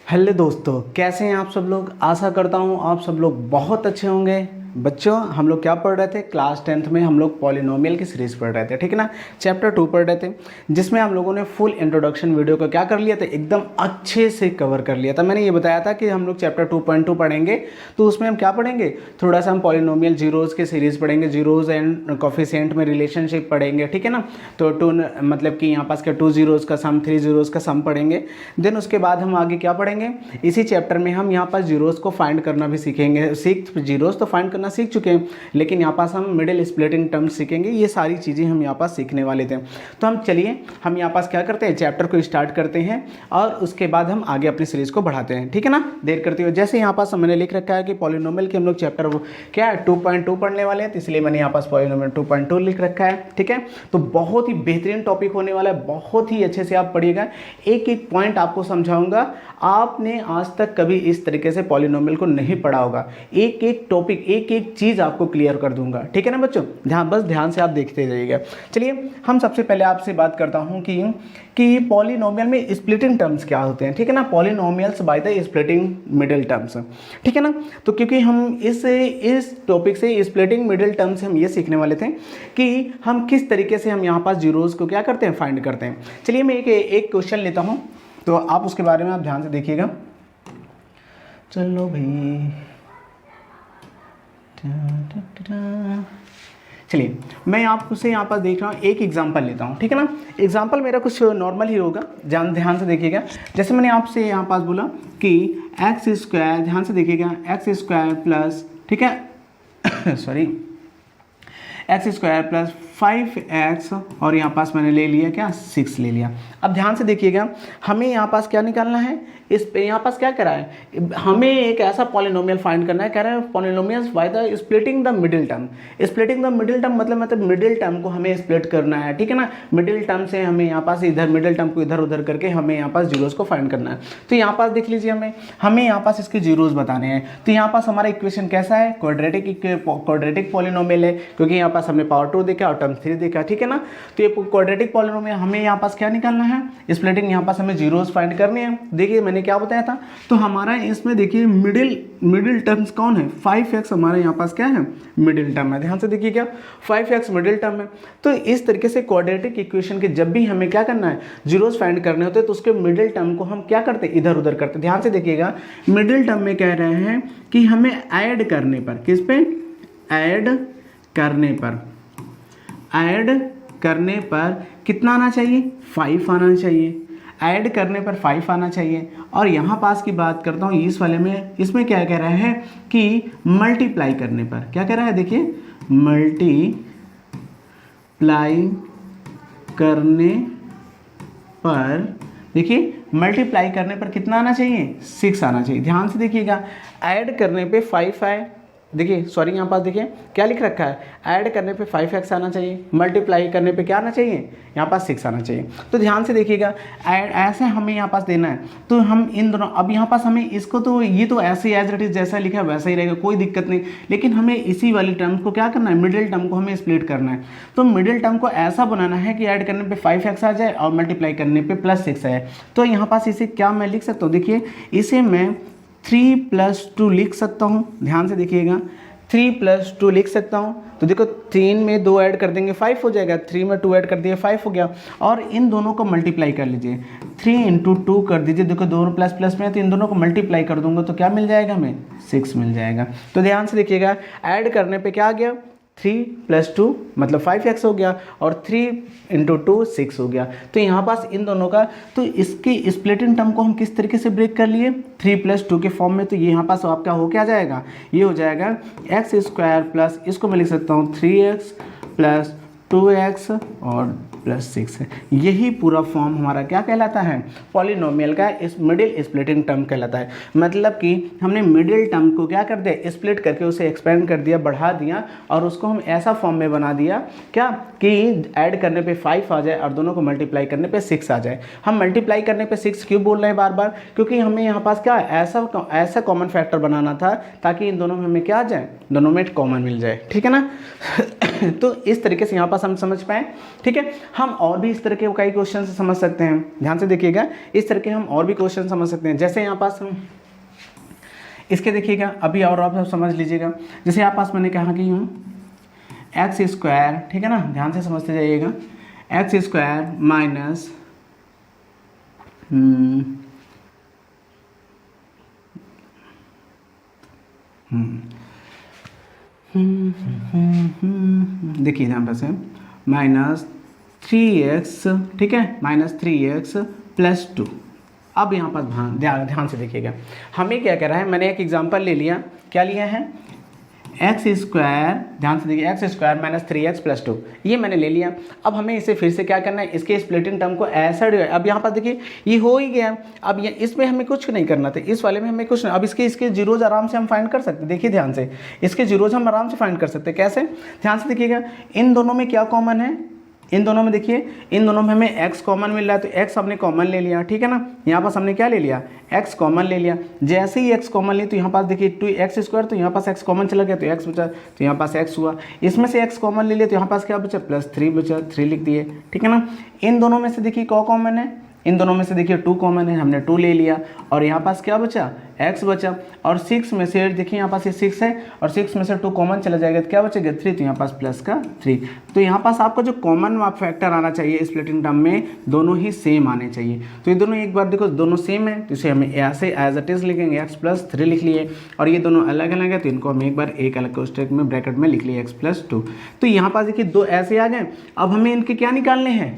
Hello दोस्तों, कैसे हैं आप सब लोग। आशा करता हूँ आप सब लोग बहुत अच्छे होंगे। बच्चों, हम लोग क्या पढ़ रहे थे, क्लास 10th में हम लोग पॉलिनोमियल की सीरीज पढ़ रहे थे, ठीक है ना। चैप्टर 2 पढ़ रहे थे, जिसमें हम लोगों ने फुल इंट्रोडक्शन वीडियो को क्या कर लिया था, एकदम अच्छे से कवर कर लिया था। मैंने ये बताया था कि हम लोग चैप्टर 2.2 पढ़ेंगे, तो उसमें हम क्या पढ़ेंगे, थोड़ा सा हम पॉलिनोमियल जीरोज़ की सीरीज़ पढ़ेंगे, जीरोज़ एंड कोफिशिएंट में रिलेशनशिप पढ़ेंगे, ठीक है ना। तो टू मतलब कि यहाँ पास क्या 2 जीरोज़ का सम, 3 जीरोज़ का सम पढ़ेंगे। देन उसके बाद हम आगे क्या पढ़ेंगे, इसी चैप्टर में हम यहाँ पास जीरोज़ को फाइंड करना भी सीखेंगे। जीरोज़ तो फाइंड करना सीख चुके हैं, लेकिन यहाँ पास हम मिडिल स्प्लिटिंग टर्म्स सीखेंगे। ये सारी चीज़ें हम यहाँ पास सीखने वाले थे। तो हम चलिए हम यहाँ पास क्या करते हैं, चैप्टर को स्टार्ट करते हैं और उसके बाद हम आगे अपनी सीरीज़ को बढ़ाते हैं, ठीक है ना। देर करते हुए जैसे यहाँ पास मैंने लिख रखा है कि पॉलिनोमियल के हम लोग चैप्टर क्या है 2.2 पढ़ने वाले हैं, तो इसलिए मैंने यहाँ पास पॉलिनोमियल 2.2 लिख रखा है, ठीक है। तो बहुत ही बेहतरीन टॉपिक होने वाला है, बहुत ही अच्छे से आप पढ़िएगा। एक एक पॉइंट आपको समझाऊंगा। आपने आज तक कभी इस तरीके से पॉलिनोमियल को नहीं पढ़ा होगा। एक एक टॉपिक, एक एक चीज़ आपको क्लियर कर दूंगा, ठीक है ना बच्चों। बस ध्यान से आप देखते जाइएगा। चलिए हम सबसे पहले आपसे बात करता हूं कि पॉलिनोमियल में स्प्लिटिंग टर्म्स क्या होते हैं, ठीक है ना। Polynomials by the splitting middle terms, ठीक है ना। तो क्योंकि हम इस टॉपिक से स्प्लिटिंग मिडिल टर्म्स हम ये सीखने वाले थे कि हम किस तरीके से हम यहाँ पास जीरोज़ को क्या करते हैं, फाइंड करते हैं। चलिए मैं एक क्वेश्चन लेता हूँ, तो आप उसके बारे में आप ध्यान से देखिएगा। चलो भाई, चलिए मैं आपसे यहाँ पर देख रहा हूँ, एक एग्जांपल लेता हूँ, ठीक है ना। एग्जांपल मेरा कुछ नॉर्मल ही होगा, ध्यान से देखिएगा। जैसे मैंने आपसे यहाँ पास बोला कि एक्स स्क्वायर, ध्यान से देखिएगा, एक्स स्क्वायर प्लस, ठीक है sorry, x square plus 5x और यहाँ पास मैंने ले लिया क्या, 6 ले लिया। अब ध्यान से देखिएगा, हमें यहाँ पास क्या निकालना है, इस पे यहाँ पास क्या करा है, हमें एक ऐसा पॉलिनोमियल फाइंड करना है। कह रहा है polynomials by the splitting the middle term. Splitting the middle term मतलब मिडिल टर्म को हमें स्प्लिट करना है, ठीक है ना। मिडिल टर्म से हमें यहाँ पास इधर मिडिल टर्म को इधर उधर करके हमें यहाँ पास जीरोज़ को फाइंड करना है। तो यहाँ पास देख लीजिए, हमें यहाँ पास इसके जीरोज़ बताने हैं। तो यहाँ पास हमारा इक्वेशन कैसा है, क्वाड्रेटिक पॉलिनोमियल है, क्योंकि यहाँ पास हमने पावर 2 देखा और टर्म 3 देखा, ठीक है ना। तो ये क्वाड्रेटिक पॉलिनोमियल, हमें यहाँ पास क्या निकालना है, स्प्लिटिंग, यहाँ पास हमें जीरोज़ फाइंड करने हैं। देखिए मैंने क्या बताया था, तो हमारा इसमें देखिए मिडिल टर्म्स कौन है, 5x हमारे यहाँ पास क्या है, मिडिल टर्म है। ध्यान से देखिए क्या, 5x मिडिल टर्म है। तो इस तरीके से क्वाड्रेटिक इक्वेशन के जब भी हमें क्या करना है, जीरोज़ फाइंड करने होते हैं, तो उसके मिडिल टर्म को हम क्या करते हैं, इधर उधर करते हैं। ध्यान से देखिएगा, मिडिल टर्म में कह रहे हैं कि हमें ऐड करने पर, किस पे, ऐड करने पर कितना आना चाहिए, 5 आना चाहिए। ऐड करने पर 5 आना चाहिए। और यहाँ पास की बात करता हूँ इस वाले में, इसमें क्या कह रहा है कि मल्टीप्लाई करने पर, क्या कह रहा है, देखिए मल्टीप्लाई करने पर, देखिए मल्टीप्लाई करने पर कितना आना चाहिए, 6 आना चाहिए। ध्यान से देखिएगा, ऐड करने पे 5 आए, देखिए सॉरी यहाँ पास देखिए क्या लिख रखा है, ऐड करने पे 5x आना चाहिए, मल्टीप्लाई करने पे क्या आना चाहिए, यहाँ पास 6 आना चाहिए। तो ध्यान से देखिएगा, ऐसे हमें यहाँ पास देना है। तो हम इन दोनों, अब यहाँ पास हमें इसको, तो ये तो ऐसे एज इट इज जैसा लिखा है वैसा ही रहेगा, कोई दिक्कत नहीं। लेकिन हमें इसी वाली टर्म को क्या करना है, मिडिल टर्म को हमें स्प्लिट करना है। तो मिडिल टर्म को ऐसा बनाना है कि ऐड करने पर 5x आ जाए और मल्टीप्लाई करने पर +6 आए। तो यहाँ पास इसे क्या मैं लिख सकता हूँ, देखिए इसे मैं 3 + 2 लिख सकता हूँ। ध्यान से देखिएगा, 3 + 2 लिख सकता हूँ। तो देखो 3 में 2 ऐड कर देंगे 5 हो जाएगा, 3 में 2 ऐड कर दिए 5 हो गया। और इन दोनों को मल्टीप्लाई कर लीजिए, 3 × 2 कर दीजिए, देखो दोनों प्लस प्लस में, तो इन दोनों को मल्टीप्लाई कर दूंगा तो क्या मिल जाएगा, हमें 6 मिल जाएगा। तो ध्यान से देखिएगा, ऐड करने पे क्या आ गया, 3 + 2 मतलब 5x हो गया, और 3 × 2 6 हो गया। तो यहाँ पास इन दोनों का, तो इसकी स्प्लिटिंग टर्म को हम किस तरीके से ब्रेक कर लिए, 3 + 2 के फॉर्म में। तो ये यहाँ पास आपका हो क्या जाएगा, ये हो जाएगा x² प्लस, इसको मैं लिख सकता हूँ 3x + 2x और +6 है। यही पूरा फॉर्म हमारा क्या कहलाता है, पॉलिनोमियल का इस मिडिल स्प्लिटिंग टर्म कहलाता है। मतलब कि हमने मिडिल टर्म को क्या कर दिया, स्प्लिट करके उसे एक्सपेंड कर दिया, बढ़ा दिया, और उसको हम ऐसा फॉर्म में बना दिया क्या, कि ऐड करने पे 5 आ जाए और दोनों को मल्टीप्लाई करने पे 6 आ जाए। हम मल्टीप्लाई करने पे 6 क्यों बोल रहे हैं बार बार, क्योंकि हमें यहाँ पास क्या ऐसा कॉमन फैक्टर बनाना था ताकि इन दोनों में हमें क्या आ जाए, दोनों में कॉमन मिल जाए, ठीक है ना। तो इस तरीके से यहाँ पास हम समझ पाए, ठीक है। हम और भी इस तरह के कई क्वेश्चन से समझ सकते हैं, ध्यान से देखिएगा, इस तरह के हम और भी क्वेश्चन समझ सकते हैं। जैसे यहाँ पास हम इसके देखिएगा, अभी और आप समझ लीजिएगा। जैसे यहाँ पास मैंने कहा कि एक्स स्क्वायर, ठीक है ना, ध्यान से समझते जाइएगा, एक्स स्क्वायर माइनस देखिए यहाँ पर से -3x, ठीक है, -3x + 2। अब यहाँ पर ध्यान से देखिएगा, हमें क्या कह रहा है, मैंने एक एग्जांपल ले लिया, क्या लिया है, एक्स स्क्वायर, ध्यान से देखिए, एक्स स्क्वायर -3x + 2, ये मैंने ले लिया। अब हमें इसे फिर से क्या करना है, इसके स्प्लिटिंग टर्म को ऐसा, अब यहाँ पर देखिए ये हो ही गया। अब ये इसमें हमें कुछ नहीं करना था, इस वाले में हमें कुछ नहीं। अब इसके जीरोज आराम से हम फाइंड कर सकते हैं, देखिए ध्यान से, इसके जीरोज हम आराम से फाइंड कर सकते हैं। कैसे, ध्यान से देखिएगा, इन दोनों में क्या कॉमन है, इन दोनों में देखिए, इन दोनों में हमें x कॉमन मिल रहा है, तो x हमने कॉमन ले लिया, ठीक है ना। यहाँ पास हमने क्या ले लिया, x कॉमन ले लिया। जैसे ही x कॉमन ले तो यहाँ पास देखिए 2x², तो यहाँ पास x कॉमन चला गया तो x बचा, तो यहाँ पास x हुआ। इसमें से x कॉमन ले लिया तो यहाँ पास क्या बचा, +3 बचा, 3 लिख दिए, ठीक है ना। इन दोनों में से देखिए क्या कॉमन है, इन दोनों में से देखिए 2 कॉमन है, हमने 2 ले लिया, और यहाँ पास क्या बचा, x बचा। और 6 में से देखिए यहाँ पास ये 6 है, और 6 में से 2 कॉमन चला जाएगा तो क्या बचेगा, 3, तो यहाँ पास +3। तो यहाँ पास आपका जो कॉमन फैक्टर आना चाहिए स्प्लिटिंग टर्म में, दोनों ही सेम आने चाहिए। तो ये दोनों एक बार देखो दोनों सेम है, तो इसे हमें ऐसे एज इट इज लिखेंगे, x + 3 लिख लिए। और ये दोनों अलग अलग है, तो इनको हम एक बार एक अलग कोष्ठक में ब्रैकेट में लिख लिए, x + 2। तो यहाँ पास देखिए 2 ऐसे आ गए। अब हमें इनके क्या निकालने हैं,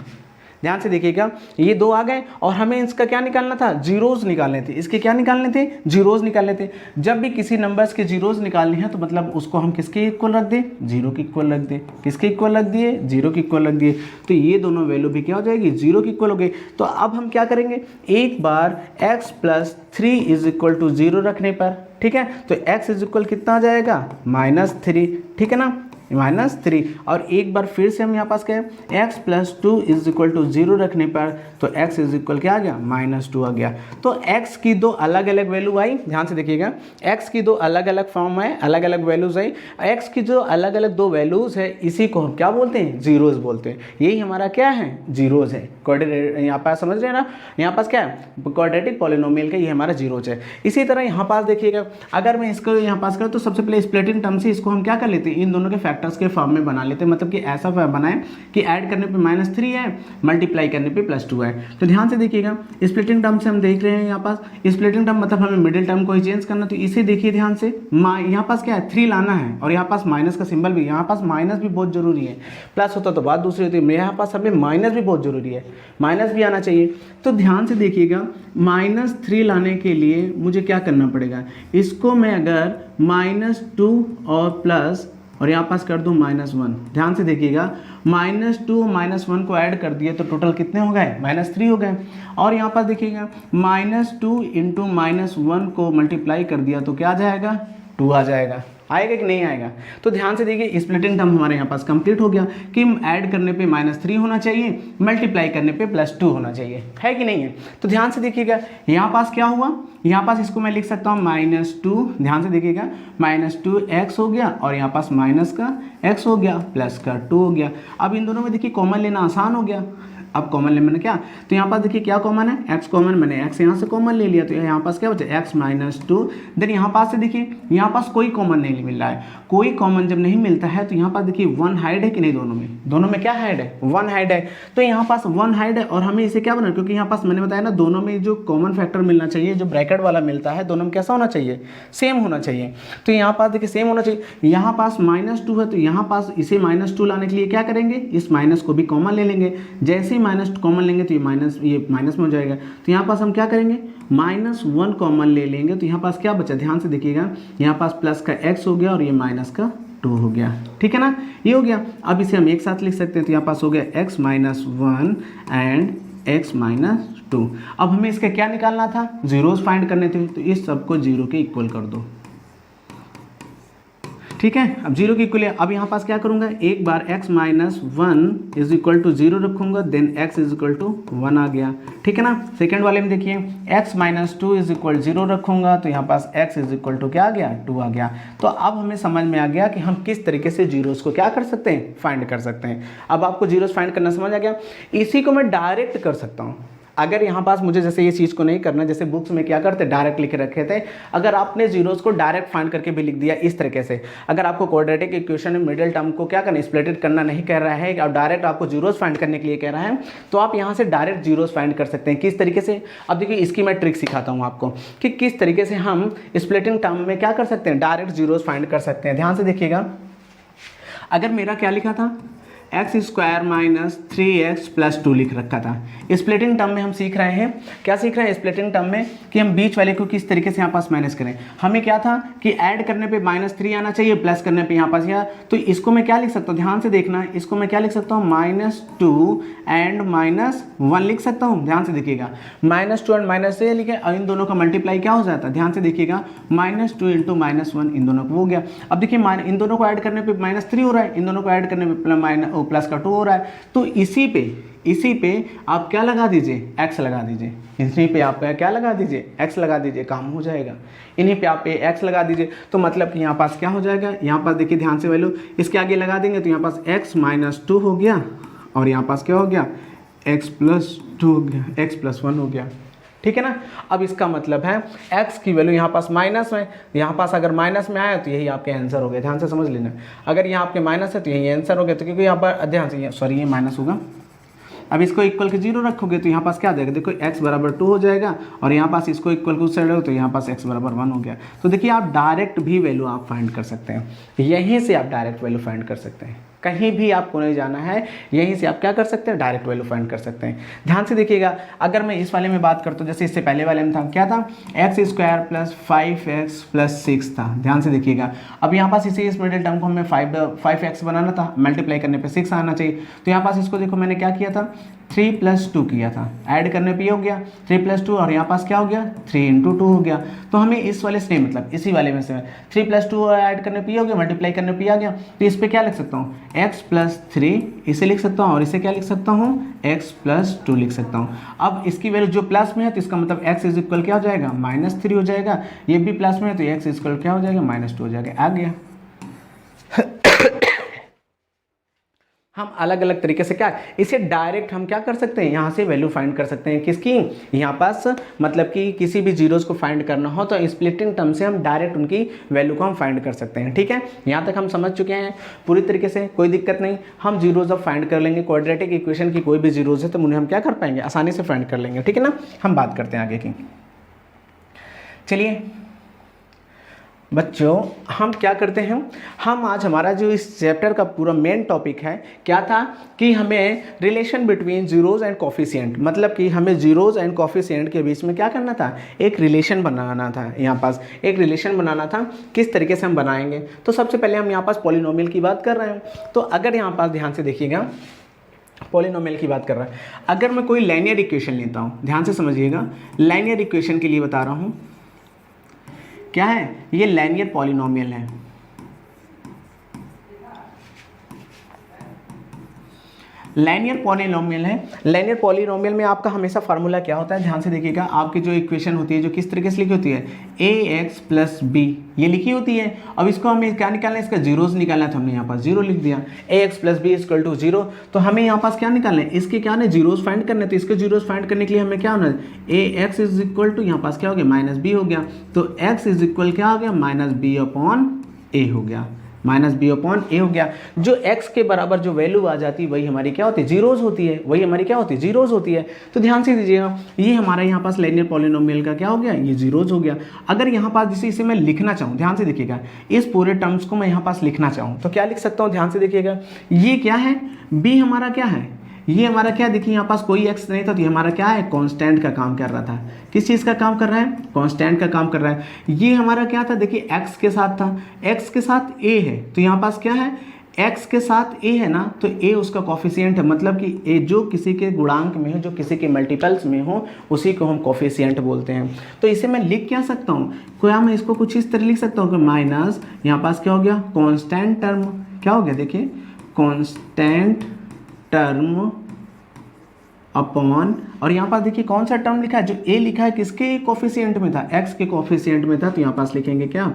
ध्यान से देखिएगा, ये 2 आ गए और हमें इसका क्या निकालना था, जीरोज निकालने थे। इसके क्या निकालने थे, जीरोज निकालने थे। जब भी किसी नंबर्स के जीरोज निकालने हैं तो मतलब उसको हम किसके इक्वल रख दें, 0 के इक्वल रख दें। किसके इक्वल रख दिए, 0 के इक्वल रख दिए। तो ये दोनों वैल्यू भी क्या हो जाएगी, 0 के इक्वल हो गई। तो अब हम क्या करेंगे, एक बार x + 3 = 0 रखने पर, ठीक है, तो x = कितना आ जाएगा, -3, ठीक है ना, -3। और एक बार फिर से हम यहाँ पास क्या है, x + 2 = 0 रखने पर, तो x = क्या आ गया, -2 आ गया। तो x की 2 अलग अलग वैल्यू आई, ध्यान से देखिएगा, x की 2 अलग अलग फॉर्म है, अलग अलग वैल्यूज आई। x की जो अलग अलग 2 वैल्यूज है, इसी को हम क्या बोलते हैं, जीरोज बोलते हैं। यही हमारा क्या है, जीरोज है। यहाँ पास समझ रहे हैं ना, यहाँ पास क्या है, क्वाड्रेटिक पॉलिनोमियल का ये हमारा जीरोज है। इसी तरह यहाँ पास देखिएगा, अगर मैं इसको यहाँ पास करूँ तो सबसे पहले स्प्लिटिंग टर्म से इसको हम क्या कर लेते हैं, इन दोनों के फैक्टर्स के फॉर्म में बना लेते हैं। मतलब कि ऐसा बनाएं कि ऐड करने पे -3 है, मल्टीप्लाई करने पे +2 है। तो ध्यान से देखिएगा, स्प्लिटिंग टर्म से हम देख रहे हैं, यहाँ पास स्प्लिटिंग टर्म मतलब हमें मिडिल टर्म को ही चेंज करना। तो इसे देखिए ध्यान से, यहाँ पास क्या है, 3 लाना है, और यहाँ पास माइनस का सिंबल भी, यहाँ पास माइनस भी बहुत जरूरी है। प्लस होता तो बात दूसरी होती है, यहाँ पास हमें माइनस भी बहुत जरूरी है, माइनस भी आना चाहिए। तो ध्यान से देखिएगा, -3 लाने के लिए मुझे क्या करना पड़ेगा, इसको मैं अगर -2 और प्लस और यहाँ पास कर दूँ -1, ध्यान से देखिएगा, -2 -1 को ऐड कर दिए तो टोटल कितने हो गए, -3 हो गए। और यहाँ पास देखिएगा, -2 × -1 को मल्टीप्लाई कर दिया तो क्या आ जाएगा, 2 आ जाएगा। आएगा कि नहीं आएगा। तो ध्यान से देखिए स्प्लिटिंग टर्म हमारे यहाँ पास कंप्लीट हो गया कि ऐड करने पे -3 होना चाहिए, मल्टीप्लाई करने पे +2 होना चाहिए, है कि नहीं है। तो ध्यान से देखिएगा यहाँ पास क्या हुआ, यहाँ पास इसको मैं लिख सकता हूँ -2, ध्यान से देखिएगा -2x हो गया और यहाँ पास माइनस का x हो गया प्लस का 2 हो गया। अब इन दोनों में देखिए कॉमन लेना आसान हो गया। अब कॉमन ले मैंने क्या, तो यहाँ पास देखिए क्या कॉमन है, x कॉमन, मैंने x यहाँ से कॉमन ले लिया तो यहाँ पास क्या बचा x -2। देन यहाँ पास से देखिए यहाँ पास कोई कॉमन नहीं मिल रहा है। कोई कॉमन जब नहीं मिलता है तो यहाँ पास देखिए 1 हाइड है कि नहीं, दोनों में क्या हाइड है, 1 हाइड है। तो यहाँ पास 1 हाइड है और हमें इसे क्या बनाना, क्योंकि यहाँ पास मैंने बताया ना दोनों में जो कॉमन फैक्टर मिलना चाहिए, जो ब्रैकेट वाला मिलता है, दोनों में कैसा होना चाहिए, सेम होना चाहिए। तो यहाँ पास देखिए सेम होना चाहिए। यहाँ पास -2 है तो यहाँ पास इसे -2 लाने के लिए क्या करेंगे, इस माइनस को भी कॉमन ले लेंगे। जैसे ही माइनस कॉमन लेंगे तो ये माइनस में हो जाएगा। तो यहाँ पास हम क्या करेंगे, -1 कॉमन ले लेंगे तो यहाँ पास क्या बचा, ध्यान से देखिएगा, यहाँ पास प्लस का x हो गया और ये माइनस का 2 हो गया, ठीक है ना, ये हो गया। अब इसे हम एक साथ लिख सकते हैं तो यहाँ पास हो गया x -1 एंड x -2। अब हमें इसका क्या निकालना था, जीरोस फाइंड करने थे, तो इस सबको 0 के इक्वल कर दो। ठीक है। अब जीरो की इक्वल, अब यहाँ पास क्या करूँगा, एक बार x minus one is equal to zero रखूँगा, then x is equal to one आ गया, ठीक है ना। सेकेंड वाले में देखिए x minus two is equal zero रखूँगा, तो यहाँ पास x इज इक्वल टू क्या आ गया, टू आ गया। तो अब हमें समझ में आ गया कि हम किस तरीके से जीरोस को क्या कर सकते हैं, फाइंड कर सकते हैं। अब आपको जीरोस फाइंड करना समझ आ गया। इसी को मैं डायरेक्ट कर सकता हूँ। अगर यहाँ पास मुझे जैसे ये चीज़ को नहीं करना, जैसे बुक्स में क्या करते डायरेक्ट लिख रखे थे, अगर आपने जीरोस को डायरेक्ट फाइंड करके भी लिख दिया इस तरीके से, अगर आपको क्वाड्रेटिक इक्वेशन में मिडिल टर्म को क्या करना, स्प्लिटेड करना नहीं कह रहा है और डायरेक्ट आपको जीरोस फाइंड करने के लिए कह रहा है, तो आप यहाँ से डायरेक्ट जीरोस फाइंड कर सकते हैं। किस तरीके से, अब देखिए इसकी मैं ट्रिक सिखाता हूँ आपको कि किस तरीके से हम स्प्लिटिंग टर्म में क्या कर सकते हैं, डायरेक्ट जीरोस फाइंड कर सकते हैं। ध्यान से देखिएगा, अगर मेरा क्या लिखा था, x square minus 3x plus 2 लिख रखा था। स्प्लिटिंग टर्म में हम सीख रहे हैं, क्या सीख रहे हैं स्प्लिटिंग टर्म में, कि हम बीच वाले को किस तरीके से यहाँ पास मैनेज करें। हमें क्या था कि ऐड करने पे -3 आना चाहिए, प्लस करने पे यहाँ पास या, तो इसको मैं क्या लिख सकता हूँ, ध्यान से देखना, इसको मैं क्या लिख सकता हूँ, -2 एंड -1 लिख सकता हूँ। ध्यान से देखिएगा, -2 एंड -3 लिखे और इन दोनों का मल्टीप्लाई क्या हो जाता है, ध्यान से देखिएगा, -2 इंटू -1 इन दोनों को हो गया। अब देखिए इन दोनों को ऐड करने पे -3 हो रहा है, इन दोनों को ऐड करने पे प्लस का 2 हो रहा है, तो इसी पे आप क्या लगा दीजिए, x लगा दीजिए। इसी पे आप क्या लगा दीजिए, x लगा दीजिए, काम हो जाएगा। इन्हीं पे आप x लगा दीजिए, तो मतलब कि यहाँ पास क्या हो जाएगा, यहाँ पास देखिए ध्यान से वैल्यू इसके आगे लगा देंगे, तो यहाँ पास x माइनस 2 हो गया और यहाँ पास क्या हो गया, x प्लस 2 हो गया, x प्लस 1 हो गया, ठीक है ना। अब इसका मतलब है x की वैल्यू यहाँ पास माइनस में, यहाँ पास अगर माइनस में आया तो यही आपके आंसर हो गए। ध्यान से समझ लेना, अगर यहाँ आपके माइनस है तो यही आंसर हो गया, तो क्योंकि यहाँ पर ध्यान से सॉरी ये माइनस होगा। अब इसको इक्वल के 0 रखोगे तो यहाँ पास क्या आ जाएगा, देखो x बराबर 2 हो जाएगा और यहाँ पास इसको इक्वल को साइड हो तो यहाँ पास x बराबर 1 हो गया। तो देखिए आप डायरेक्ट भी वैल्यू आप फाइंड कर सकते हैं, यहीं से आप डायरेक्ट वैल्यू फाइंड कर सकते हैं, कहीं भी आपको नहीं जाना है, यहीं से आप क्या कर सकते हैं, डायरेक्ट वैल्यू फाइंड कर सकते हैं। ध्यान से देखिएगा, अगर मैं इस वाले में बात करता हूँ, जैसे इससे पहले वाले में था क्या था, x square plus 5x plus 6 था। ध्यान से देखिएगा, अब यहाँ पास इस मिडिल टर्म को हमें 5x बनाना था, मल्टीप्लाई करने पे 6 आना चाहिए, तो यहाँ पास इसको देखो मैंने क्या किया था, 3 + 2 किया था, ऐड करने पे ये हो गया 3 + 2 और यहाँ पास क्या हो गया, 3 × 2 हो गया। तो हमें इस वाले से मतलब इसी वाले में से 3 + 2 ऐड करने पे ये हो गया, मल्टीप्लाई करने पे आ गया, तो इस पर क्या लिख सकता हूँ, x + 3 इसे लिख सकता हूँ और इसे क्या लिख सकता हूँ, x + 2 लिख सकता हूँ। अब इसकी वैल्यू जो प्लस में है तो इसका मतलब x इज इक्वल क्या हो जाएगा, -3 हो जाएगा, ये भी प्लस में है तो x इज इक्वल क्या हो जाएगा, -2 हो जाएगा, आ गया। हम अलग अलग तरीके से क्या, इसे डायरेक्ट हम क्या कर सकते हैं, यहाँ से वैल्यू फाइंड कर सकते हैं, किसकी, यहाँ पास मतलब कि किसी भी जीरोस को फाइंड करना हो तो स्प्लिटिंग टर्म से हम डायरेक्ट उनकी वैल्यू को हम फाइंड कर सकते हैं। ठीक है, यहाँ तक हम समझ चुके हैं पूरी तरीके से, कोई दिक्कत नहीं, हम जीरोस अब फाइंड कर लेंगे। क्वाड्रेटिक इक्वेशन की कोई भी जीरोस है तो उन्हें हम क्या कर पाएंगे, आसानी से फाइंड कर लेंगे। ठीक है ना, हम बात करते हैं आगे की। चलिए बच्चों, हम क्या करते हैं, हम आज हमारा जो इस चैप्टर का पूरा मेन टॉपिक है क्या था कि हमें relation between zeros and coefficient, मतलब कि हमें जीरोज एंड कोफिशिएंट के बीच में क्या करना था, एक रिलेशन बनाना था। यहाँ पास एक रिलेशन बनाना था, किस तरीके से हम बनाएंगे, तो सबसे पहले हम यहाँ पास पॉलिनोमियल की बात कर रहे हैं। तो अगर यहाँ पास ध्यान से देखिएगा, पॉलिनोमियल की बात कर रहा है, अगर मैं कोई लाइनियर इक्वेशन लेता हूँ, ध्यान से समझिएगा, लाइनियर इक्वेशन के लिए बता रहा हूँ, क्या है ये, लाइनियर पॉलिनोमियल है। लाइनियर पॉलिनोमियल है। लाइनियर पॉलिनोमियल में आपका हमेशा फार्मूला क्या होता है, ध्यान से देखिएगा, आपकी जो इक्वेशन होती है जो किस तरीके से लिखी होती है, ax + b ये लिखी होती है। अब इसको हमें क्या निकालना है, इसका जीरोस निकालना है, तो हमने यहाँ पास 0 लिख दिया, ax + b = 0। तो हमें यहाँ पास क्या निकालना है, इसके क्या है, जीरोस फाइंड करने, तो इसके जीरोस फाइंड करने के लिए हमें क्या होना है, ax = यहाँ पास क्या हो गया, -b हो गया, तो x = क्या हो गया, -b/a हो गया, -b/a हो गया। जो x के बराबर जो वैल्यू आ जाती है वही हमारी क्या होती है, जीरोज होती है, वही हमारी क्या होती है, जीरोज होती है। तो ध्यान से दीजिएगा, ये हमारा यहाँ पास लाइनियर पॉलिनोमियल का क्या हो गया, ये जीरोज हो गया। अगर यहाँ पास जैसे इसे मैं लिखना चाहूँ, ध्यान से देखिएगा, इस पूरे टर्म्स को मैं यहाँ पास लिखना चाहूँ तो क्या लिख सकता हूँ, ध्यान से देखिएगा, ये क्या है, b हमारा क्या है, ये हमारा क्या, देखिए यहाँ पास कोई x नहीं था तो ये हमारा क्या है, कांस्टेंट का काम कर रहा था। किस चीज़ का काम कर रहा है, कांस्टेंट का काम कर रहा है। ये हमारा क्या था, देखिए x के साथ था, x के साथ a है, तो यहाँ पास क्या है, x के साथ a है ना, तो a उसका कॉफिशिएंट है, मतलब कि a जो किसी के गुणांक में हो, जो किसी के मल्टीपल्स में हो, उसी को हम कॉफिशिएंट बोलते हैं। तो इसे मैं लिख क्या सकता हूँ, क्या मैं इसको कुछ इस तरह लिख सकता हूँ कि माइनस यहाँ पास क्या हो गया, कांस्टेंट टर्म क्या हो गया, देखिए कांस्टेंट टर्म अपॉन, और यहाँ पास देखिए कौन सा टर्म लिखा है, जो a लिखा है किसके कोफिशिएंट में था, x के कोफिशिएंट में था, तो यहाँ पास लिखेंगे क्या,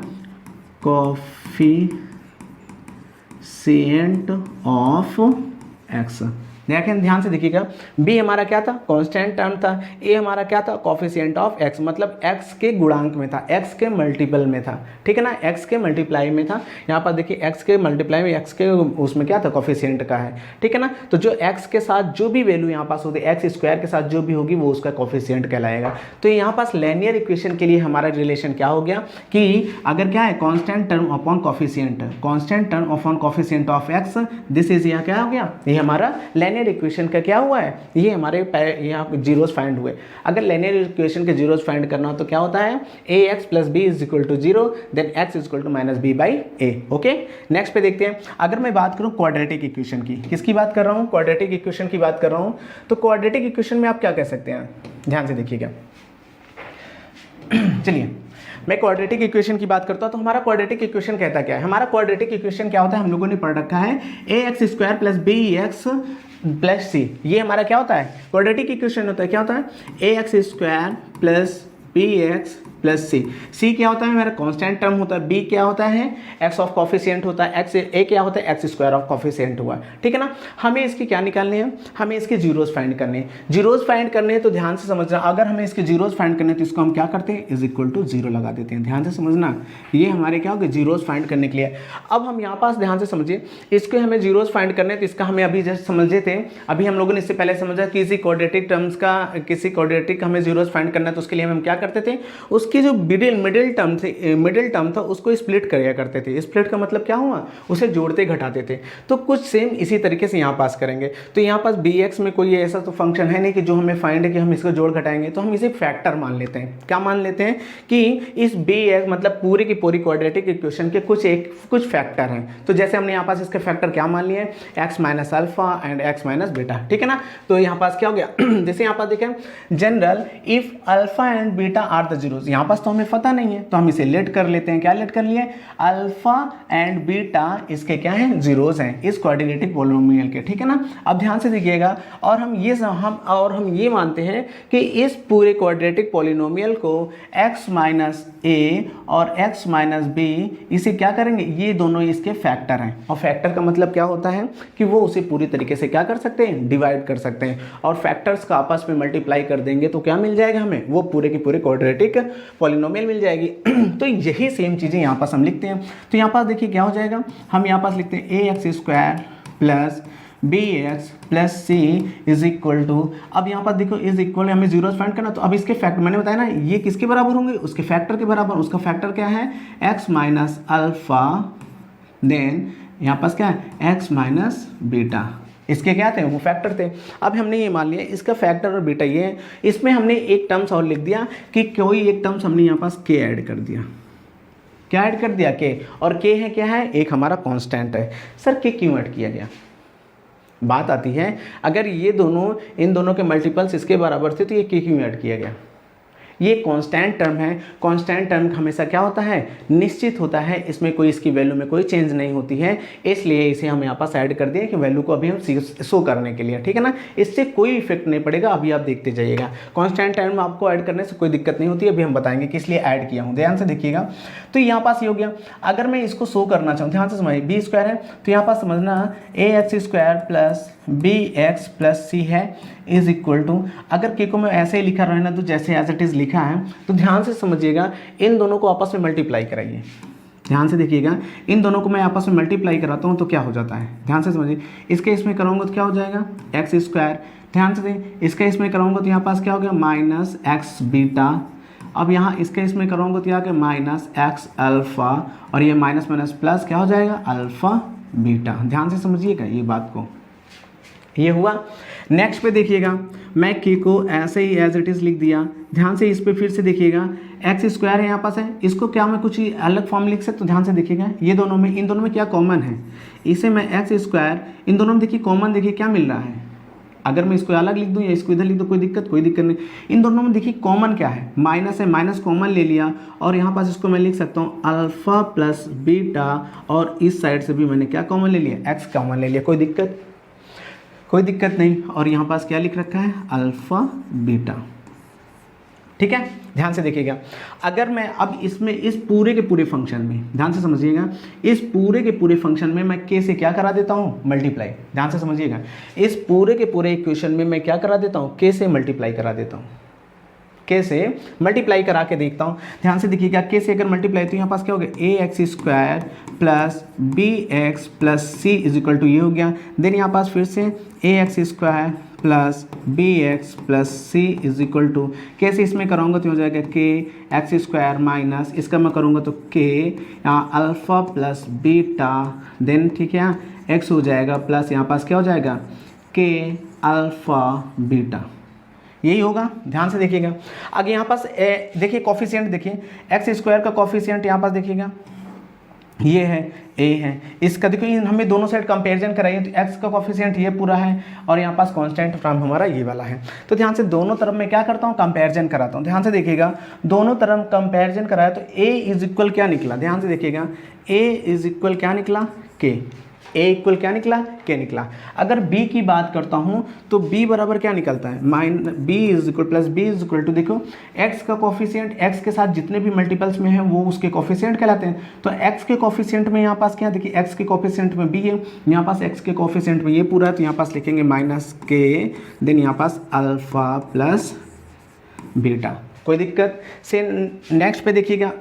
कोफिशिएंट ऑफ x। देखें ध्यान से देखिएगा, b हमारा क्या था, कांस्टेंट टर्म था, a हमारा क्या था, कोफिशिएंट ऑफ x, मतलब x के गुणांक में था, x के मल्टीपल में था, ठीक है ना, x के मल्टीप्लाई में था। यहाँ पर देखिए x के मल्टीप्लाई में x के उसमें क्या था, कोफिशिएंट का है, ठीक है ना। तो जो x के साथ जो भी वैल्यू यहाँ पास होती है, x स्क्वायर के साथ जो भी होगी वो उसका कोफिशिएंट कहलाएगा। तो यहाँ पास लीनियर इक्वेशन के लिए हमारा रिलेशन क्या हो गया कि अगर क्या है, constant term upon coefficient, constant term upon coefficient of x, this is यहाँ क्या हो गया, ये हमारा लीनियर इक्वेशन का क्या हुआ है, ये हमारे यहाँ जीरोस फाइंड हुए। अगर लीनियर इक्वेशन के जीरोस फाइंड करना हो तो क्या होता है, ax plus b is equal to zero, then x is equal to minus b by a. Okay, next पे देखते हैं। अगर मैं बात करूँ क्वाड्रेटिक इक्वेशन की, किसकी बात कर रहा हूँ, क्वाड्रेटिक इक्वेशन की बात कर रहा हूँ। तो क्वाड्रेटिक इक्वेशन में आप क्या कह सकते हैं, ध्यान से देखिएगा। चलिए मैं क्वाड्रेटिक इक्वेशन की बात करता हूँ। तो हमारा क्वाड्रेटिक इक्वेशन कहता क्या है, हमारा क्वाड्रेटिक इक्वेशन क्या होता है, हम लोगों ने पढ़ रखा है ax square plus b x plus c, ये हमारा क्या होता है, क्वाड्रेटिक इक्वेशन होता है। क्या होता है, ax square plus b x plus c क्या होता है, मेरा कांस्टेंट टर्म होता है, बी क्या होता है, एक्स ऑफ कॉफिशिएंट होता है, एक्स ए क्या होता है, एक्स स्क्वायर ऑफ कॉफिशिएंट हुआ, ठीक है ना। हमें इसकी क्या निकालनी है, हमें इसके जीरोस फाइंड करने हैं। जीरोस फाइंड करने हैं तो ध्यान से समझना, अगर हमें इसके जीरोस फाइंड करने हैं तो इसको हम क्या करते हैं, इज इक्वल टू जीरो लगा देते हैं। ध्यान से समझना, ये हमारे क्या होगा, जीरोस फाइंड करने के लिए। अब हम यहाँ पास ध्यान से समझिए, इसके हमें जीरोस फाइंड करने हैं तो इसका हमें अभी जस्ट समझे थे, अभी हम लोगों ने इससे पहले समझा किसी क्वाड्रेटिक टर्म्स का, किसी क्वाड्रेटिक हमें जीरोस फाइंड करना है तो उसके लिए हम क्या करते थे, उसकी जो मिडिल टर्म था उसको स्प्लिट किया करते थे। स्प्लिट का मतलब क्या हुआ, उसे जोड़ते घटाते थे। तो कुछ सेम इसी तरीके से यहाँ पास करेंगे। तो यहाँ पास बी एक्स में कोई ऐसा तो फंक्शन है नहीं कि जो हमें फाइंड है कि हम इसको जोड़ घटाएंगे, तो हम इसे फैक्टर मान लेते हैं। क्या मान लेते हैं कि इस बी एक्स मतलब पूरी की पूरी क्वाड्रेटिक इक्वेशन के कुछ फैक्टर हैं। तो जैसे हमने यहाँ पास इसके फैक्टर क्या मान लिए, x minus alpha and x minus beta, ठीक है ना। तो यहाँ पास क्या हो गया, जैसे यहाँ पास देखें general if alpha and beta are the zeros, यहाँ पास तो हमें पता नहीं है तो हम इसे लेट कर लेते हैं। क्या लेट कर लिए, अल्फा एंड बीटा इसके क्या हैं, जीरोस हैं इस क्वाड्रेटिक पॉलिनोमियल के, ठीक है ना। अब ध्यान से देखिएगा, और हम ये मानते हैं कि इस पूरे क्वाड्रेटिक पॉलिनोमियल को x माइनस ए और x माइनस बी इसे क्या करेंगे, ये दोनों इसके फैक्टर हैं। और फैक्टर का मतलब क्या होता है कि वो उसे पूरी तरीके से क्या कर सकते हैं, डिवाइड कर सकते हैं। और फैक्टर्स का आपस में मल्टीप्लाई कर देंगे तो क्या मिल जाएगा हमें, वो पूरे की पूरे क्वाड्रेटिक पॉलिनोमियल मिल जाएगी। तो यही सेम चीज़ें यहाँ पास हम लिखते हैं। तो यहाँ पास देखिए क्या हो जाएगा, हम यहाँ पास लिखते हैं a x square plus b x plus c is equal to, अब यहाँ पर देखो इज इक्वल हमें जीरोस फाइंड करना। तो अब इसके फैक्टर मैंने बताया ना, ये किसके बराबर होंगे, उसके फैक्टर के बराबर। उसका फैक्टर क्या है, एक्स माइनस अल्फा, देन यहाँ पास क्या है, एक्स माइनस बीटा, इसके क्या थे, वो फैक्टर थे। अब हमने ये मान लिया इसका फैक्टर और बीटा ये है। इसमें हमने एक टर्म्स और लिख दिया कि कोई एक टर्म्स हमने यहाँ पास के ऐड कर दिया। क्या ऐड कर दिया, के, और के है क्या है, एक हमारा कांस्टेंट है। सर के क्यों ऐड किया गया, बात आती है अगर ये दोनों इन दोनों के मल्टीपल्स इसके बराबर थे तो ये के क्यों ऐड किया गया। ये कांस्टेंट टर्म है, कांस्टेंट टर्म हमेशा क्या होता है, निश्चित होता है, इसमें कोई इसकी वैल्यू में कोई चेंज नहीं होती है, इसलिए इसे हम यहाँ पास ऐड कर दिए कि वैल्यू को अभी हम शो करने के लिए, ठीक है ना। इससे कोई इफेक्ट नहीं पड़ेगा, अभी आप देखते जाइएगा। कांस्टेंट टर्म आपको ऐड करने से कोई दिक्कत नहीं होती, अभी हम बताएंगे कि इसलिए ऐड किया हूँ, ध्यान से देखिएगा। तो यहाँ पास ये हो गया। अगर मैं इसको शो करना चाहूँ, ध्यान से समझिए, बी स्क्वायर है तो यहाँ पास समझना a x square plus b x plus c है इज इक्वल टू, अगर के को मैं ऐसे ही लिखा रहना तो जैसे एज इट इज़ लिखा है, तो ध्यान से समझिएगा, इन दोनों को आपस में मल्टीप्लाई कराइए। ध्यान से देखिएगा, इन दोनों को मैं आपस में मल्टीप्लाई कराता हूँ तो क्या हो जाता है, ध्यान से समझिए। इसके इसमें कराऊंगा तो क्या हो जाएगा, एक्स स्क्वायर, ध्यान से दें, इसका इसमें कराऊंगा तो यहाँ पास क्या हो गया, माइनस एक्स बीटा। अब यहाँ इसके इसमें कराऊंगा तो यहाँ के माइनस एक्स अल्फ़ा, और ये माइनस माइनस प्लस क्या हो जाएगा, अल्फ़ा बीटा। ध्यान से समझिएगा ये बात को। ये हुआ। नेक्स्ट पे देखिएगा, मैं के को ऐसे ही एज इट इज़ लिख दिया। ध्यान से इस पे फिर से देखिएगा, एक्स स्क्वायर है यहाँ पास है, इसको क्या मैं कुछ अलग फॉर्म लिख सकता हूँ? ध्यान से देखिएगा, ये दोनों में, इन दोनों में क्या कॉमन है? इसे मैं एक्स स्क्वायर, इन दोनों में देखिए कॉमन, देखिए क्या मिल रहा है। अगर मैं इसको अलग लिख दूँ या इसको इधर लिख दूँ, कोई दिक्कत नहीं। इन दोनों में देखिए कॉमन क्या है? माइनस है, माइनस कॉमन ले लिया और यहाँ पास इसको मैं लिख सकता हूँ अल्फ़ा प्लस बीटा, और इस साइड से भी मैंने क्या कॉमन ले लिया? एक्स कॉमन ले लिया। कोई दिक्कत नहीं। और यहाँ पास क्या लिख रखा है? Alpha beta. ठीक है, ध्यान से देखिएगा। अगर मैं अब इसमें इस पूरे के पूरे फंक्शन में, ध्यान से समझिएगा, इस पूरे के पूरे फंक्शन में मैं के से क्या करा देता हूँ? मल्टीप्लाई। ध्यान से समझिएगा, इस पूरे के पूरे इक्वेशन में मैं क्या करा देता हूँ? के से मल्टीप्लाई करा देता हूँ। के से मल्टीप्लाई करा के देखता हूँ। ध्यान से देखिएगा, के से अगर मल्टीप्लाई तो यहाँ पास क्या हो गया? A x square plus b x plus c is equal to ये हो गया। देन यहाँ पास फिर से a x square plus b x plus c is equal to, कैसे इसमें कराऊंगा तो हो जाएगा के एक्स स्क्वायर माइनस, इसका मैं करूँगा तो के यहाँ अल्फ़ा प्लस बीटा, देन ठीक है एक्स हो जाएगा प्लस यहाँ पास क्या हो जाएगा? के अल्फ़ा बीटा। यही होगा। ध्यान से देखिएगा। आगे यहाँ पास देखिए कॉफिशिएंट, देखिए एक्स स्क्वायर का कॉफिशिएंट यहाँ पास देखिएगा, ये है ए है, इसका देखिए हमें दोनों साइड कंपैरिजन कराइए तो एक्स का कॉफिशिएंट ये पूरा है और यहाँ पास कांस्टेंट टर्म हमारा ये वाला है। तो ध्यान से दोनों तरफ मैं क्या करता हूँ? कंपैरिजन कराता हूँ। ध्यान से देखिएगा, दोनों तरफ कंपैरिजन कराया तो ए इज इक्वल क्या निकला? ध्यान से देखिएगा, ए इज इक्वल क्या निकला? के। ए इक्वल क्या निकला? के निकला। अगर बी की बात करता हूँ तो बी बराबर क्या निकलता है? B is equal plus b is equal to, देखो एक्स का कॉफिशिएंट, एक्स के साथ जितने भी मल्टीपल्स में है वो उसके कॉफिशिएंट कहलाते हैं। तो एक्स के कॉफिशिएंट में यहाँ पास क्या देखिए, एक्स के कॉफिशिएंट में बी है, यहाँ पास एक्स के कॉफिशिएंट में ये पूरा है, तो यहाँ पास लिखेंगे माइनस के, देन यहाँ पास अल्फ़ा प्लस बीटा। कोई दिक्कत से? नेक्स्ट पे देखिएगा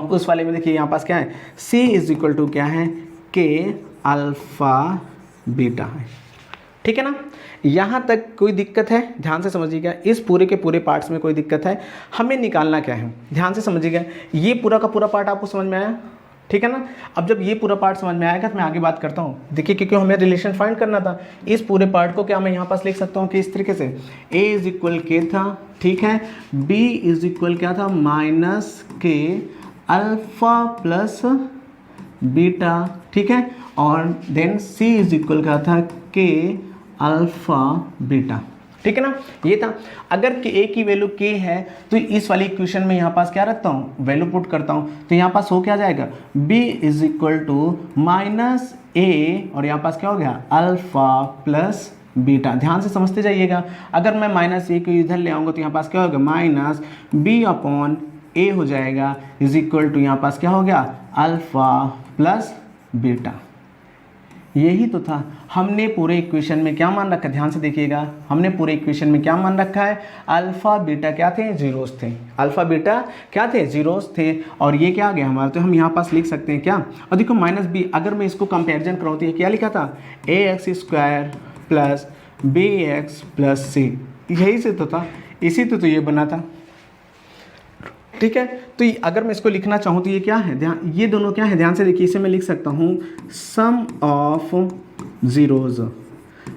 उस वाले में देखिए यहाँ पास क्या है? सी इज इक्वल टू क्या है? के अल्फ़ा बीटा है। ठीक है ना, यहाँ तक कोई दिक्कत है? ध्यान से समझिएगा, इस पूरे के पूरे पार्ट्स में कोई दिक्कत है? हमें निकालना क्या है? ध्यान से समझिएगा, ये पूरा का पूरा पार्ट आपको समझ में आया? ठीक है ना। अब जब ये पूरा पार्ट समझ में आएगा तो मैं आगे बात करता हूँ। देखिए क्योंकि हमें रिलेशन फाइंड करना था, इस पूरे पार्ट को क्या मैं यहाँ पास लिख सकता हूँ कि इस तरीके से a इज इक्वल के था, ठीक है, b इज इक्वल क्या था? माइनस के अल्फ़ा प्लस बीटा, ठीक है, और देन c इज इक्वल क्या था? के अल्फ़ा बीटा। ठीक है ना, ये था। अगर a की वैल्यू k है तो इस वाली इक्वेशन में यहाँ पास क्या रखता हूँ? वैल्यू पुट करता हूँ, तो यहाँ पास हो क्या जाएगा? b is equal to minus a, और यहाँ पास क्या हो गया? Alpha plus beta. ध्यान से समझते जाइएगा। अगर मैं माइनस ए को इधर ले आऊँगा तो यहाँ पास क्या होगा? माइनस बी अपॉन ए हो जाएगा इज इक्वल टू यहाँ पास क्या हो गया? Alpha plus beta. यही तो था। हमने पूरे इक्वेशन में क्या मान रखा है? ध्यान से देखिएगा, हमने पूरे इक्वेशन में क्या मान रखा है? अल्फ़ा बीटा क्या थे? जीरोस थे। अल्फ़ा बीटा क्या थे? जीरोस थे। और ये क्या आ गया हमारा? तो हम यहाँ पास लिख सकते हैं क्या? और देखो माइनस बी, अगर मैं इसको कंपैरिजन कराऊँ तो ये क्या लिखा था? A x square plus b x plus c. यही से तो था, इसी तो ये बना था। ठीक है, तो अगर मैं इसको लिखना चाहूँ तो ये क्या है? ध्यान, ये दोनों क्या है? ध्यान से देखिए, इसे मैं लिख सकता हूँ sum of zeros,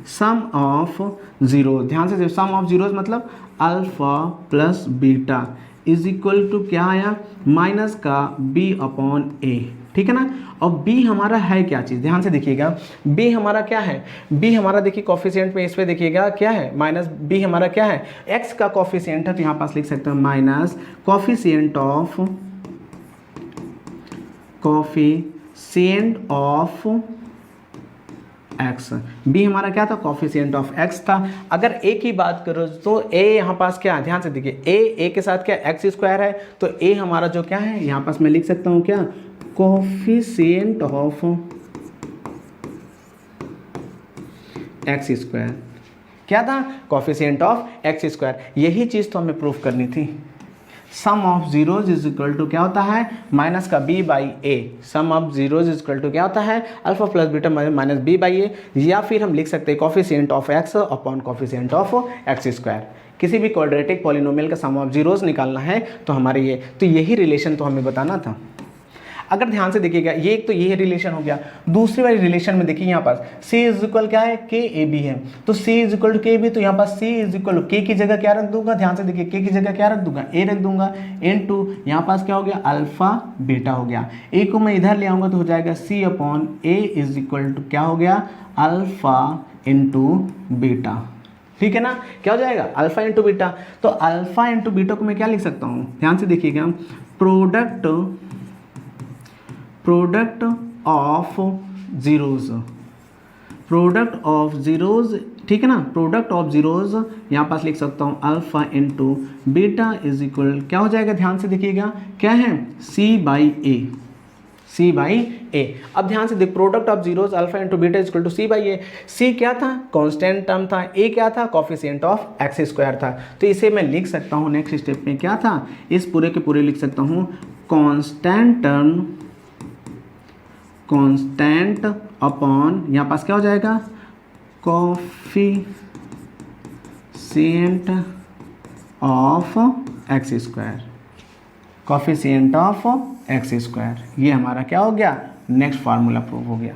sum of zero. ध्यान से सम ऑफ ज़ीरोज़ मतलब alpha plus beta is equal to क्या आया? माइनस का b अपॉन ए। ठीक है ना, और b हमारा है क्या चीज़? ध्यान से देखिएगा, b हमारा क्या है? b हमारा देखिए कॉफिशिएंट में इस पे देखिएगा क्या है? माइनस b हमारा क्या है? x का कॉफिशिएंट है, तो यहाँ पास लिख सकते हैं minus coefficient of x। b हमारा क्या था? कॉफिशिएंट ऑफ x था। अगर a की बात करो तो a यहाँ पास क्या है? ध्यान से देखिए, a के साथ क्या एक्स स्क्वायर है, तो a हमारा जो क्या है यहाँ पास मैं लिख सकता हूँ क्या? Coefficient of x square. क्या था? Coefficient of x square. यही चीज़ तो हमें प्रूफ करनी थी। Sum of zeros is equal to क्या होता है? माइनस का b by a. Sum of zeros is equal to क्या होता है? Alpha plus beta minus b by a, या फिर हम लिख सकते हैं coefficient of x upon coefficient of x square. किसी भी क्वाड्रेटिक पॉलिनोमियल का सम ऑफ जीरोज निकालना है तो हमारे ये, तो यही रिलेशन तो हमें बताना था। अगर ध्यान से देखिएगा, ये एक तो ये रिलेशन हो गया। दूसरी वाली रिलेशन में देखिए यहाँ पास c इज इक्वल क्या है, के ए बी है, तो c इज इक्वल टू के बी, तो यहाँ पास c इज इक्वल टू के की जगह क्या रख दूंगा, ध्यान से देखिए k की जगह क्या रख दूंगा, a रख दूंगा, इनटू यहाँ पास क्या हो गया, अल्फा बीटा हो गया। a को मैं इधर ले आऊंगा तो हो जाएगा c upon a is equal to क्या हो गया, अल्फा इंटू बीटा। ठीक है ना, क्या हो जाएगा, अल्फा इंटू बीटा। तो अल्फा इंटू बीटा को मैं क्या लिख सकता हूँ, ध्यान से देखिएगा, product of zeros, product of zeros, ठीक है ना, प्रोडक्ट ऑफ जीरोज यहाँ पास लिख सकता हूँ alpha into beta is equal क्या हो जाएगा, ध्यान से देखिएगा, क्या है, c by a, c by a. अब ध्यान से देख, product of zeros alpha into beta is equal to c by a. c क्या था, कांस्टेंट टर्म था, a क्या था, कोफिशिएंट ऑफ एक्स स्क्वायर था। तो इसे मैं लिख सकता हूँ नेक्स्ट स्टेप में क्या था, इस पूरे के पूरे लिख सकता हूँ कांस्टेंट टर्म, कांस्टेंट अपॉन यहाँ पास क्या हो जाएगा, coefficient of x square, coefficient of x square. ये हमारा क्या हो गया, नेक्स्ट फार्मूला प्रूव हो गया।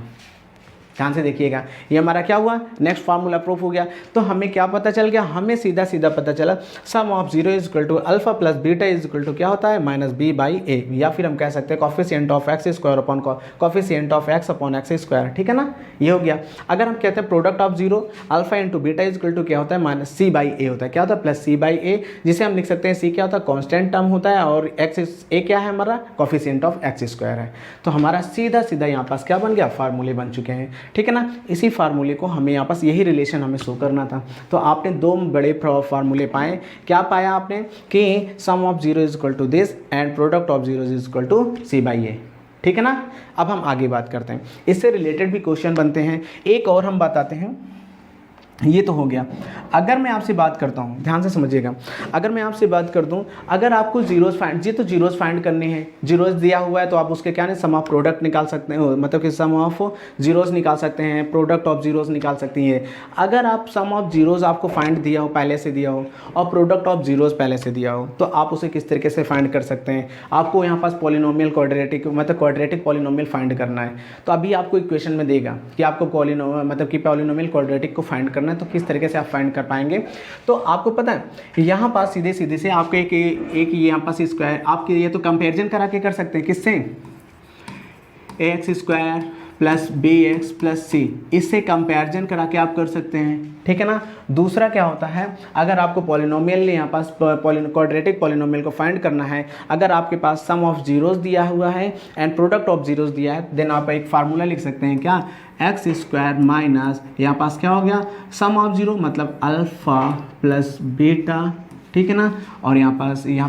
ध्यान से देखिएगा, ये हमारा क्या हुआ, नेक्स्ट फार्मूला प्रूफ हो गया। तो हमें क्या पता चल गया, हमें सीधा सीधा पता चला sum of zero is equal to alpha plus beta is equal to क्या होता है, माइनस बी बाई ए, या फिर हम कह सकते हैं coefficient of x square upon coefficient of x upon x square. ठीक है ना, ये हो गया। अगर हम कहते हैं product of zero alpha into beta is equal to क्या होता है, माइनस सी बाई ए होता है, क्या होता है, प्लस सी बाई ए, जिसे हम लिख सकते हैं सी क्या होता है, कॉन्स्टेंट टर्म होता है, और एक्स ए क्या है हमारा, कोफिशिएंट ऑफ एक्स स्क्वायर है। तो हमारा सीधा सीधा यहाँ पास क्या बन गया, फार्मूले बन चुके हैं। ठीक है ना, इसी फार्मूले को हमें यहाँ पास यही रिलेशन हमें शो करना था। तो आपने दो बड़े फार्मूले पाए। क्या पाया आपने कि sum of zero is equal to this and product of zero is equal to C by a. ठीक है ना, अब हम आगे बात करते हैं, इससे रिलेटेड भी क्वेश्चन बनते हैं। एक और हम बताते हैं, ये तो हो गया। अगर मैं आपसे बात करता हूँ, ध्यान से समझिएगा, अगर मैं आपसे बात कर दूँ, अगर आपको जीरोस फाइंड, जी तो जीरोस फाइंड करने हैं, जीरोस दिया हुआ है तो आप उसके क्या नहीं, सम ऑफ प्रोडक्ट निकाल सकते हो, मतलब कि सम ऑफ जीरोस निकाल सकते हैं, प्रोडक्ट ऑफ जीरोस निकाल सकती हैं। अगर आप सम ऑफ जीरोस आपको फाइंड दिया हो, पहले से दिया हो, और प्रोडक्ट ऑफ जीरोस पहले से दिया हो, तो आप उसे किस तरीके से फाइंड कर सकते हैं। आपको यहाँ पास पॉलिनोमियल क्वाड्रेटिक, मतलब क्वाड्रेटिक पॉलिनोमियल फाइंड करना है। तो अभी आपको इक्वेशन में देगा कि आपको मतलब कि पॉलिनोमियल क्वाड्रेटिक को फाइंड करना है, तो किस तरीके से आप फाइंड कर पाएंगे। तो आपको पता है यहाँ पास सीधे सीधे से आपको एक यहाँ पास स्क्वायर, आपके ये तो कंपैरिजन करा के कर सकते हैं, किससे, x square plus b x plus c, इससे कंपैरिजन करा के आप कर सकते हैं। ठीक है ना। दूसरा क्या होता है, अगर आपको पॉलिनोमियल यहाँ पास क्वाड्रेटिक पॉलिनोमियल को फाइंड करना है, अगर आपके पास सम ऑफ जीरोस दिया हुआ है एंड प्रोडक्ट ऑफ जीरोस दिया है, देन आप एक फार्मूला लिख सकते हैं, क्या, एक्स स्क्वायर माइनस यहाँ पास क्या हो गया, सम ऑफ जीरो मतलब अल्फा प्लस बीटा। ठीक है ना, और यहाँ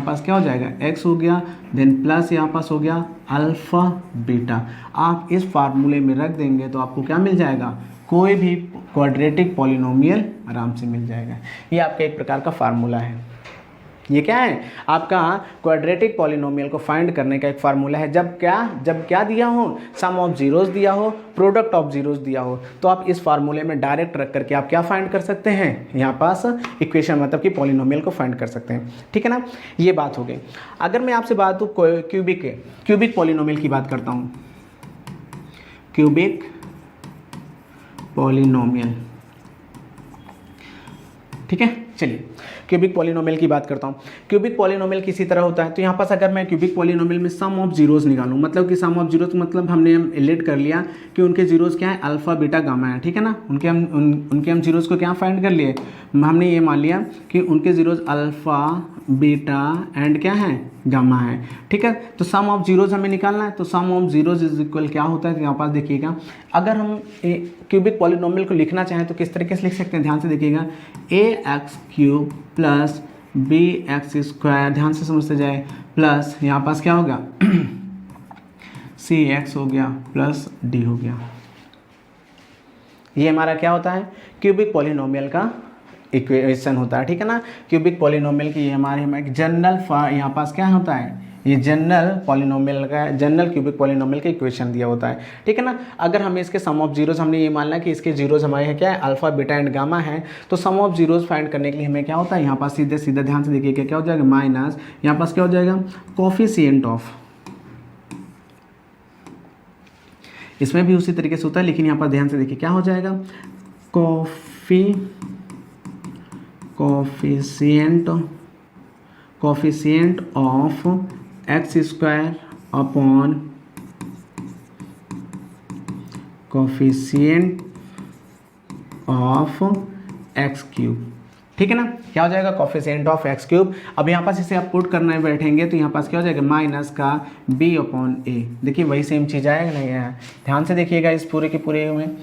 पास क्या हो जाएगा, एक्स हो गया, देन प्लस यहाँ पास हो गया अल्फा बीटा। आप इस फार्मूले में रख देंगे तो आपको क्या मिल जाएगा, कोई भी क्वाड्रेटिक पॉलिनोमियल आराम से मिल जाएगा। ये आपका एक प्रकार का फार्मूला है। ये क्या है, आपका क्वाड्रेटिक पॉलिनोमियल को फाइंड करने का एक फार्मूला है। जब क्या दिया हो, सम ऑफ जीरोस दिया हो, प्रोडक्ट ऑफ जीरोस दिया हो, तो आप इस फार्मूले में डायरेक्ट रख करके आप क्या फाइंड कर सकते हैं, यहाँ पास इक्वेशन मतलब कि पॉलिनोमियल को फाइंड कर सकते हैं। ठीक है ना, ये बात हो गई। अगर मैं आपसे बात क्यूबिक पॉलिनोमियल की बात करता हूँ, क्यूबिक पॉलिनोमियल, ठीक है, चलिए क्यूबिक पॉलिनोमियल की बात करता हूँ। क्यूबिक पॉलिनोमियल किसी तरह होता है, तो यहाँ पास अगर मैं क्यूबिक पॉलिनोमियल में सम ऑफ जीरोस निकालूँ, मतलब कि सम ऑफ जीरोस मतलब हमने रिलेट कर लिया कि उनके जीरोस क्या है, अल्फा बीटा गामा है। ठीक है ना, उनके हम जीरोस को क्या फाइंड कर लिए, हमने ये मान लिया कि उनके जीरोस अल्फा बीटा एंड क्या है, गामा है। ठीक है, तो सम ऑफ जीरोस हमें निकालना है, तो sum of zeros is equal क्या होता है, तो यहाँ पास देखिएगा, अगर हम क्यूबिक पॉलिनोमियल को लिखना चाहें तो किस तरीके से लिख सकते हैं, ध्यान से देखिएगा, a x cube plus b x square, ध्यान से समझते जाए, प्लस यहाँ पास क्या होगा, सी एक्स हो गया प्लस डी हो गया। ये हमारा क्या होता है, क्यूबिक पॉलिनोमियल का इक्वेशन होता है। ठीक है ना, क्यूबिक पॉलिनोमियल की ये हमारी जनरल यहाँ पास क्या होता है, ये जनरल क्यूबिक पॉलिनोमियल का इक्वेशन दिया होता है। ठीक है ना, अगर हमें इसके सम ऑफ जीरोस, हमने ये मानना कि इसके जीरोस हमारे हैं क्या है, अल्फा बीटा एंड गामा है, तो सम ऑफ जीरोस फाइंड करने के लिए हमें क्या होता है, यहाँ पास सीधे सीधे ध्यान से देखिए क्या हो जाएगा, माइनस यहाँ पास क्या हो जाएगा, कोफिशिएंट ऑफ इसमें भी उसी तरीके से होता है, लेकिन यहाँ पर ध्यान से देखिए क्या हो जाएगा, coefficient of x square upon coefficient of x cube. ठीक है ना, क्या हो जाएगा, कोफिशिएंट ऑफ एक्स क्यूब। अब यहाँ पास इसे आप पुट करने बैठेंगे तो यहाँ पास क्या हो जाएगा, माइनस का b अपॉन ए। देखिए वही सेम चीज़ आएगा नहीं है, ध्यान से देखिएगा इस पूरे के पूरे में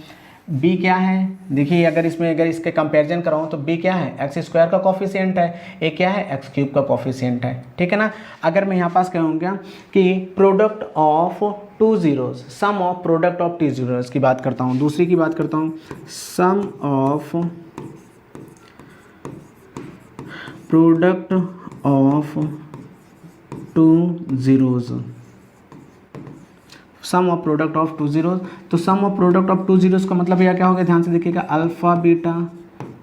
b क्या है। देखिए अगर इसके कंपैरिजन कराऊँ तो b क्या है, एक्स स्क्वायर का कोफिशिएंट है, a क्या है, एक्स क्यूब का कोफिशिएंट है। ठीक है ना, अगर मैं यहाँ पास कहूँगा कि product of two zeros, sum of product of two zeros की बात करता हूँ, दूसरी की बात करता हूँ, sum of product of two zeros, sum of product of two zeros. तो sum of product of two zeros का मतलब यह क्या हो गया, ध्यान से देखिएगा, alpha beta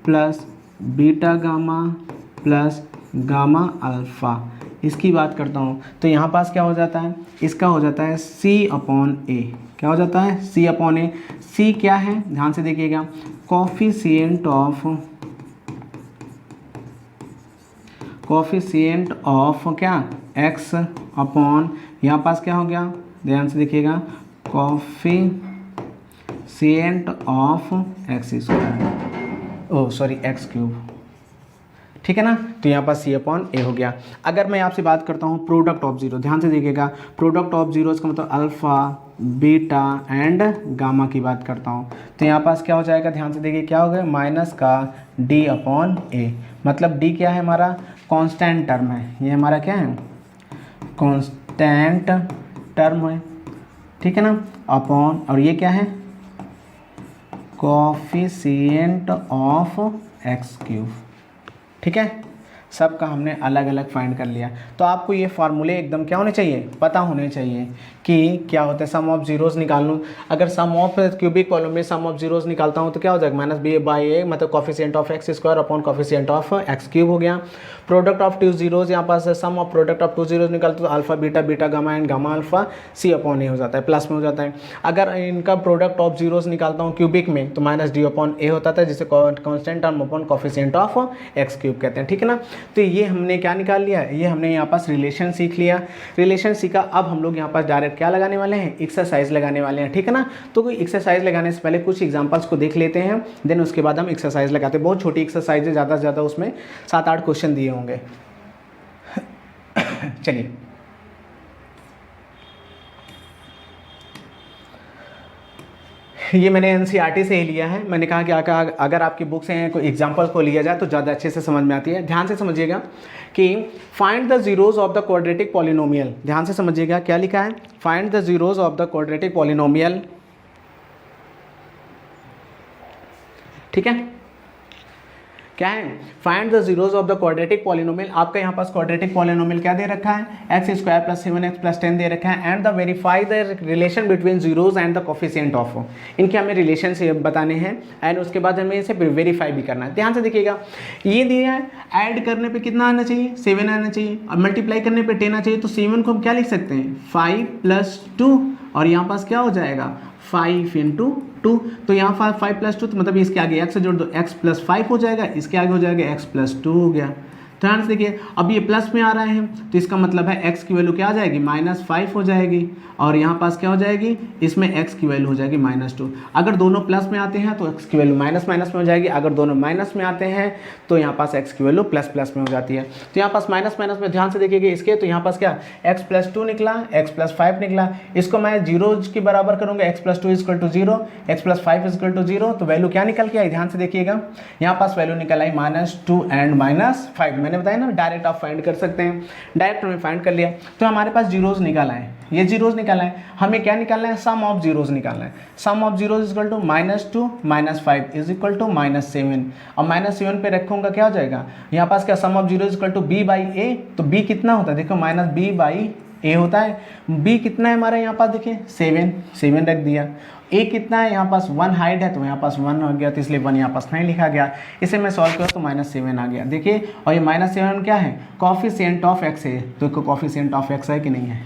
plus beta gamma plus gamma alpha. इसकी बात करता हूँ तो यहाँ पास क्या हो जाता है, इसका हो जाता है c अपॉन ए। क्या हो जाता है, c अपॉन ए। c क्या है, ध्यान से देखिएगा, कोफिशिएंट ऑफ क्या, x अपॉन, यहाँ पास क्या हो गया, ध्यान से देखिएगा, coefficient of x square, x cube. ठीक है ना, तो यहाँ पास c अपॉन ए हो गया। अगर मैं आपसे बात करता हूँ प्रोडक्ट ऑफ जीरो, ध्यान से देखिएगा, प्रोडक्ट ऑफ जीरो का मतलब अल्फ़ा बीटा एंड गामा की बात करता हूँ, तो यहाँ पास क्या हो जाएगा, ध्यान से देखिए क्या हो गया, माइनस का d अपॉन ए। मतलब d क्या है, हमारा कांस्टेंट टर्म है, ये हमारा क्या है, कांस्टेंट टर्म है। ठीक है ना, अपॉन, और ये क्या है, कोफिशिएंट ऑफ एक्स क्यूब। ठीक है, सबका हमने अलग अलग फाइंड कर लिया। तो आपको ये फार्मूले एकदम क्या होने चाहिए, पता होने चाहिए कि क्या होता है, सम ऑफ जीरोस निकाल लूँ। अगर सम ऑफ क्यूबिक कॉलम में सम ऑफ जीरोस निकालता हूँ तो क्या हो जाएगा, माइनस बी बाई ए, मतलब coefficient of x square upon coefficient of x cube हो गया। प्रोडक्ट ऑफ टू जीरोज, यहाँ पास sum of product of two zeros निकालते तो alpha beta beta gamma and gamma alpha c upon a हो जाता है, प्लस में हो जाता है। अगर इनका प्रोडक्ट ऑफ जीरोज निकालता हूँ क्यूबिक में तो माइनस डी अपॉन ए होता था, जिसे constant term upon coefficient of x cube कहते हैं। ठीक है ना, तो ये हमने क्या निकाल लिया, ये हमने यहाँ पास रिलेशन सीख लिया। रिलेशन सीखा, अब हम लोग यहाँ पास डायरेक्ट क्या लगाने वाले हैं, एक्सरसाइज लगाने वाले हैं। ठीक है ना, तो कोई एक्सरसाइज लगाने से पहले कुछ एग्जांपल्स को देख लेते हैं, देन उसके बाद हम एक्सरसाइज लगाते हैं। बहुत छोटी एक्सरसाइज है, ज़्यादा से ज़्यादा उसमें 7-8 क्वेश्चन दिए होंगे। चलिए, ये मैंने एनसीईआरटी से ही लिया है। मैंने कहा कि अगर आपकी बुक्स हैं, कोई एग्जांपल को लिया जाए तो ज़्यादा अच्छे से समझ में आती है। ध्यान से समझिएगा कि find the zeros of the quadratic polynomial. ध्यान से समझिएगा क्या लिखा है, find the zeros of the quadratic polynomial. ठीक है, क्या है, find the zeros of the quadratic polynomial. आपका यहाँ पास क्वाड्रेटिक पॉलिनोमियल क्या दे रखा है, X square plus 7x plus 10 दे रखा है, and the verify the relation between zeros and the coefficient of. इनके हमें रिलेशन से बताने हैं एंड उसके बाद हमें इसे वेरीफाई भी करना है। ध्यान से देखिएगा, ये दिया है, ऐड करने पे कितना आना चाहिए, 7 आना चाहिए, और मल्टीप्लाई करने पे 10 आना चाहिए। तो 7 को हम क्या लिख सकते हैं, 5 + 2, और यहाँ पास क्या हो जाएगा, 5 × 2। तो यहाँ 5 + 2, तो मतलब इसके आगे x से जोड़ दो, x + 5 हो जाएगा, इसके आगे हो जाएगा x + 2 हो गया। ध्यान से देखिए, अब ये प्लस में आ रहा है तो इसका मतलब है x की वैल्यू क्या आ जाएगी, -5 हो जाएगी, और यहाँ पास क्या हो जाएगी, इसमें x की वैल्यू हो जाएगी -2। अगर दोनों प्लस में आते हैं तो x की वैल्यू माइनस में हो जाएगी, अगर दोनों माइनस में आते हैं तो यहाँ पास x की वैल्यू प्लस में हो जाती है। तो यहाँ पास माइनस में ध्यान से देखिएगा इसके, तो यहाँ पास क्या, x + 2 निकला, x + 5 निकला। इसको मैं जीरोज के बराबर करूँगा, x + 2 = 0, x + 5 = 0, तो वैल्यू क्या निकल के आई, ध्यान से देखिएगा, यहाँ पास वैल्यू निकल आई -2 एंड -5। मैंने बताया ना, डायरेक्ट आप फाइंड कर सकते हैं, डायरेक्ट हमने फाइंड कर लिया। तो हमारे पास जीरोज निकाला है, ये जीरोज निकाला है, हमें क्या निकालना है, सम ऑफ जीरोज निकालना है। सम ऑफ जीरोज = -2 - 5 = -7, और -7 पे रखूंगा क्या हो जाएगा, यहाँ पास क्या, सम ऑफ जीरोज = b/a। तो b कितना होता है, देखो -b/a होता है। b कितना है हमारा, यहाँ पास देखिए 7 रख दिया। a कितना है, यहाँ पास 1 हाइट है तो यहाँ पास 1 हो गया, तो इसलिए 1 यहाँ पास नहीं लिखा गया। इसे मैं सॉल्व किया तो -7 आ गया। देखिए, और ये -7 क्या है, कोफिशिएंट ऑफ x है, तो कोफिशिएंट ऑफ x है कि नहीं है,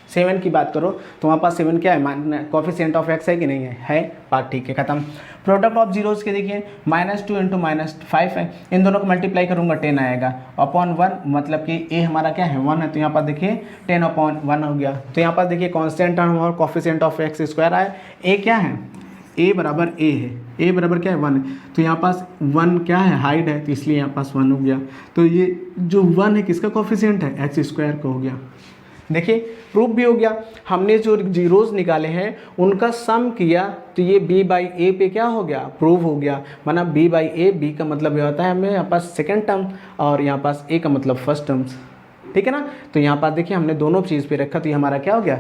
7 की बात करो तो वहाँ पास 7 क्या है, कोफिशिएंट ऑफ x है कि नहीं है बात ठीक है, खत्म। प्रोडक्ट ऑफ जीरोज़ के देखिए -2 इंटू -5 है, इन दोनों को मल्टीप्लाई करूँगा 10 आएगा अपॉन 1, मतलब कि a हमारा क्या है 1 है, तो यहाँ पर देखिए 10 अपॉन 1 हो गया। तो यहाँ पर देखिए कॉन्स्टेंट टर्म और कोफिशिएंट ऑफ x स्क्वायर आए, a क्या है, a बराबर a है, a बराबर क्या है 1 है, तो यहाँ पास 1 क्या है हाइट है, तो इसलिए यहाँ पास 1 हो गया। तो ये जो 1 है किसका कोफिशिएंट है, एक्स स्क्वायर का हो गया। देखिए प्रूफ भी हो गया, हमने जो जीरोज़ निकाले हैं उनका सम किया तो ये b बाई ए पे क्या हो गया, प्रूव हो गया। माना b बाई ए, b का मतलब ये होता है हमें यहाँ पास सेकेंड टर्म और यहाँ पास a का मतलब फर्स्ट टर्म्स, ठीक है ना। तो यहाँ पास देखिए हमने दोनों चीज़ पे रखा तो ये हमारा क्या हो गया,